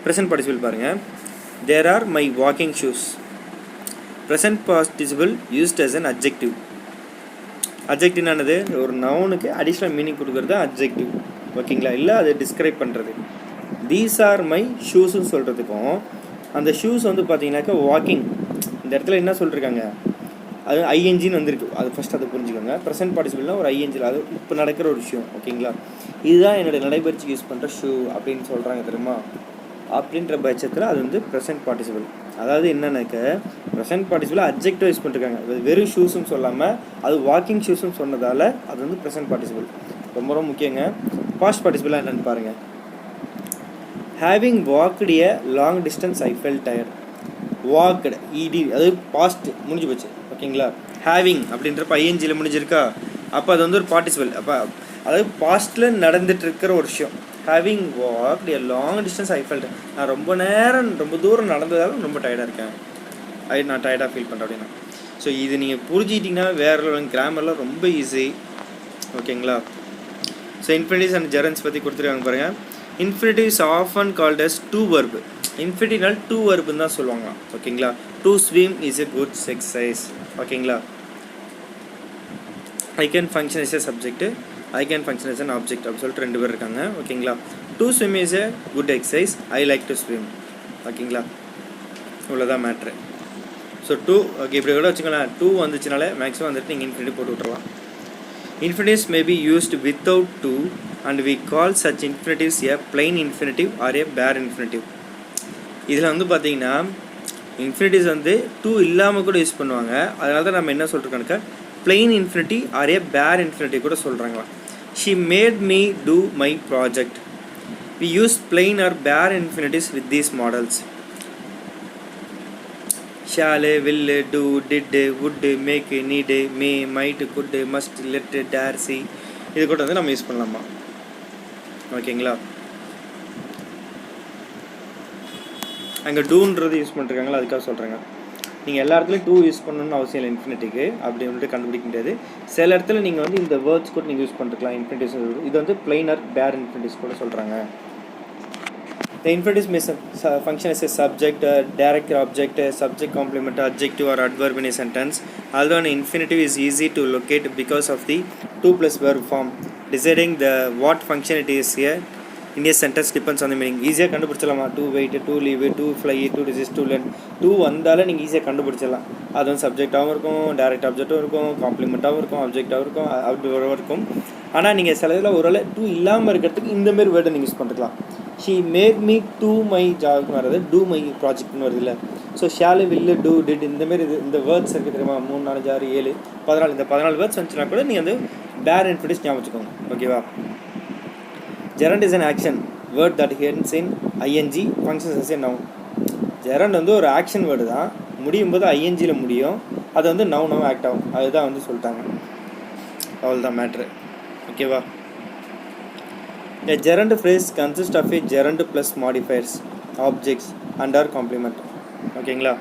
ப்ரெசன்ட் பார்ட்டிசிபிள் பாருங்கள். There are my walking shoes. Present participle used as an adjective. Adjective என்னது? ஒரு நவுனுக்கு அடிஷ்னல் மீனிங் கொடுக்குறது adjective. ஓகேங்களா. இல்லை அதை டிஸ்கிரைப் பண்ணுறது. These are my shoesன்னு சொல்கிறதுக்கும் அந்த ஷூஸ் வந்து பார்த்தீங்கன்னாக்கா வாக்கிங் இந்த இடத்துல என்ன சொல்லியிருக்காங்க? அது ஐஎன்ஜின்னு வந்திருக்கு. அது ஃபஸ்ட் அதை புரிஞ்சுக்கோங்க. ப்ரெசன்ட் பார்ட்டிசிபிள்னா ஒரு ஐஎன்ஜியில் அது இப்போ நடக்கிற ஒரு விஷயம். ஓகேங்களா. இதுதான் என்னோடய நடைபயிற்சிக்கு யூஸ் பண்ணுற ஷூ அப்படின்னு சொல்கிறாங்க தெரியுமா. அப்படின்ற பட்சத்தில் அது வந்து ப்ரெசன்ட் பார்ட்டிசிபிள். அதாவது என்னன்னாக்க ப்ரெசன்ட் பார்ட்டிசிபிள் அட்ஜெக்டிவ் யூஸ் பண்ணிருக்காங்க. வெறும் ஷூஸுன்னு சொல்லாமல் அது வாக்கிங் ஷூஸுன்னு சொன்னதால் அது வந்து ப்ரெசன்ட் பார்ட்டிசிபிள். ரொம்ப ரொம்ப முக்கியங்க. பாஸ்ட் பார்ட்டிசிபிளாக என்னென்னு பாருங்கள். Having walked a long distance I fell tired. Walked E D அது பாஸ்ட் முடிஞ்சு போச்சு. ஓகேங்களா. ஹேவிங் அப்படின்றப்ப ஐஎன்ஜியில் முடிஞ்சிருக்கா. அப்போ அது வந்து ஒரு பார்ட்டிசிபிள். அப்போ அதாவது பாஸ்ட்டில் நடந்துட்டு இருக்கிற ஒரு விஷயம். Having walked a long distance I felt. நான் ரொம்ப தூரம் நடந்ததாலும் ரொம்ப டயர்டாக இருக்கேன். நான் டயர்டாக ஃபீல் பண்ணுறேன் அப்படின்னா. ஸோ இது நீங்கள் புரிஞ்சிட்டிங்கன்னா வேறு கிராமர்லாம் ரொம்ப ஈஸி. ஓகேங்களா. ஸோ இன்ஃபினிட்டிவ்ஸ் அண்ட் ஜெரன்ஸ் பற்றி கொடுத்துருக்காங்க பாருங்கள். Infinitive is often called as to verb. இன்ஃபினிட்டிவ்னால் டூ வெர்புன்னு தான் சொல்லுவாங்க. ஓகேங்களா. To swim is a good exercise. ஓகேங்களா. I can function is a subject, I can function is an object அப்படின்னு சொல்லிட்டு ரெண்டு பேர் இருக்காங்க. ஓகேங்களா. To swim is a good exercise, I like to swim. ஓகேங்களா. இவ்வளோதான் மேட்ரு. ஸோ டூ ஓகே இப்படி கூட வச்சுக்கலாம். டூ வந்துச்சுனாலே மேக்ஸிமம் வந்துட்டு நீங்கள் இன்ஃபினிட்டி போட்டு விட்றலாம். Infinitives may be used without two and we call such infinitives a plain infinitive or a bare infinitive. இதில் வந்து பார்த்தீங்கன்னா இன்ஃபினிட்டிஸ் வந்து டூ இல்லாமல் கூட யூஸ் பண்ணுவாங்க. அதனால தான் நம்ம என்ன சொல்லிருக்கோம்னாக்கா plain infinity or a bare infinity கூட சொல்கிறாங்களா. She made me do my project. We use plain or bare infinities with these models. Shall, will, do, did, would, make, need, may, might, could, must, let, dare, see இது கூட வந்து நம்ம use பண்ணலாமா. ஓகேங்களா. அங்கே டூன்றது use பண்ணிருக்காங்களா, அதுக்காக சொல்கிறாங்க. நீங்கள் எல்லா இடத்துலையும் டூ யூஸ் பண்ணணும்னு அவசியம் இல்லை இன்ஃபினிட்டிக்கு, அப்படி வந்துட்டு கண்டுபிடிக்க முடியாது. சில இடத்துல நீங்கள் வந்து இந்த வேர்ட்ஸ் கூட நீங்கள் யூஸ் பண்ணிருக்கலாம் இன்ஃபினிட்டிஸ். இது வந்து பிளைனர் பேர் இன்ஃபினிட்டிஸ் கூட சொல்கிறாங்க. The infinitive may function as a subject, direct object, subject complement, adjective or adverb in a sentence. Although an infinitive is easy to locate because of the 2 plus verb form, deciding the what function it is here in a sentence depends on the meaning. ஈஸியாக கண்டுபிடிச்சலாமா. To wait, to leave, to fly, to resist, to learn. To வந்தாலும் நீங்கள் ஈஸியாக கண்டுபிடிச்சிடலாம். அது வந்து சப்ஜெக்டாகவும் இருக்கும், direct ஆப்ஜெக்டாகவும் இருக்கும், காம்ப்ளிமெண்ட்டாகவும் இருக்கும், ஆப்ஜெக்டாகவும் இருக்கும், அவுட்வர்டாகவும் இருக்கும். ஆனால் நீங்கள் சில இதில் ஒரு டூ இல்லாமல் இருக்கிறதுக்கு இந்தமாரி வேர்டை நீங்கள் யூஸ் பண்ணிக்கலாம். She made me to my ஜாப்னு வர்றது டூ மை ப்ராஜெக்ட்னு வருது இல்லை. ஸோ ஷாலு, வில்லு, டூ, டிட் இந்தமாரி இந்த வேர்ட்ஸ் இருக்குது தெரியுமா. 3, 4, 6, 7, 14 இந்த 14 வேர்ட்ஸ் வந்துச்சுன்னா கூட நீங்கள் வந்து பேர் இன்ஃபினிட்டிஸ் ஞாபகம் வச்சுக்கோங்க. ஓகேவா. Gerund is an action word that ends in ING functions as a noun. Gerund வந்து ஒரு ஆக்ஷன் வேர்டு தான், முடியும் போது ஐஎன்ஜியில் முடியும், அது வந்து நவுனாகவும் ஆக்ட் ஆகும். அதுதான் வந்து சொல்லிட்டாங்க. அவ்வளோதான் மேட்ரு. ஓகேவா. A gerund phrase consists of a gerund plus modifiers, objects and or complement. ஓகேங்களா.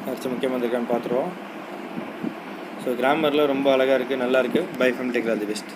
அடுத்து முக்கியமாக இருக்கான்னு பார்த்துருவோம். ஸோ கிராமரில் ரொம்ப அழகாக இருக்குது, நல்லா இருக்குது. By from take all the best.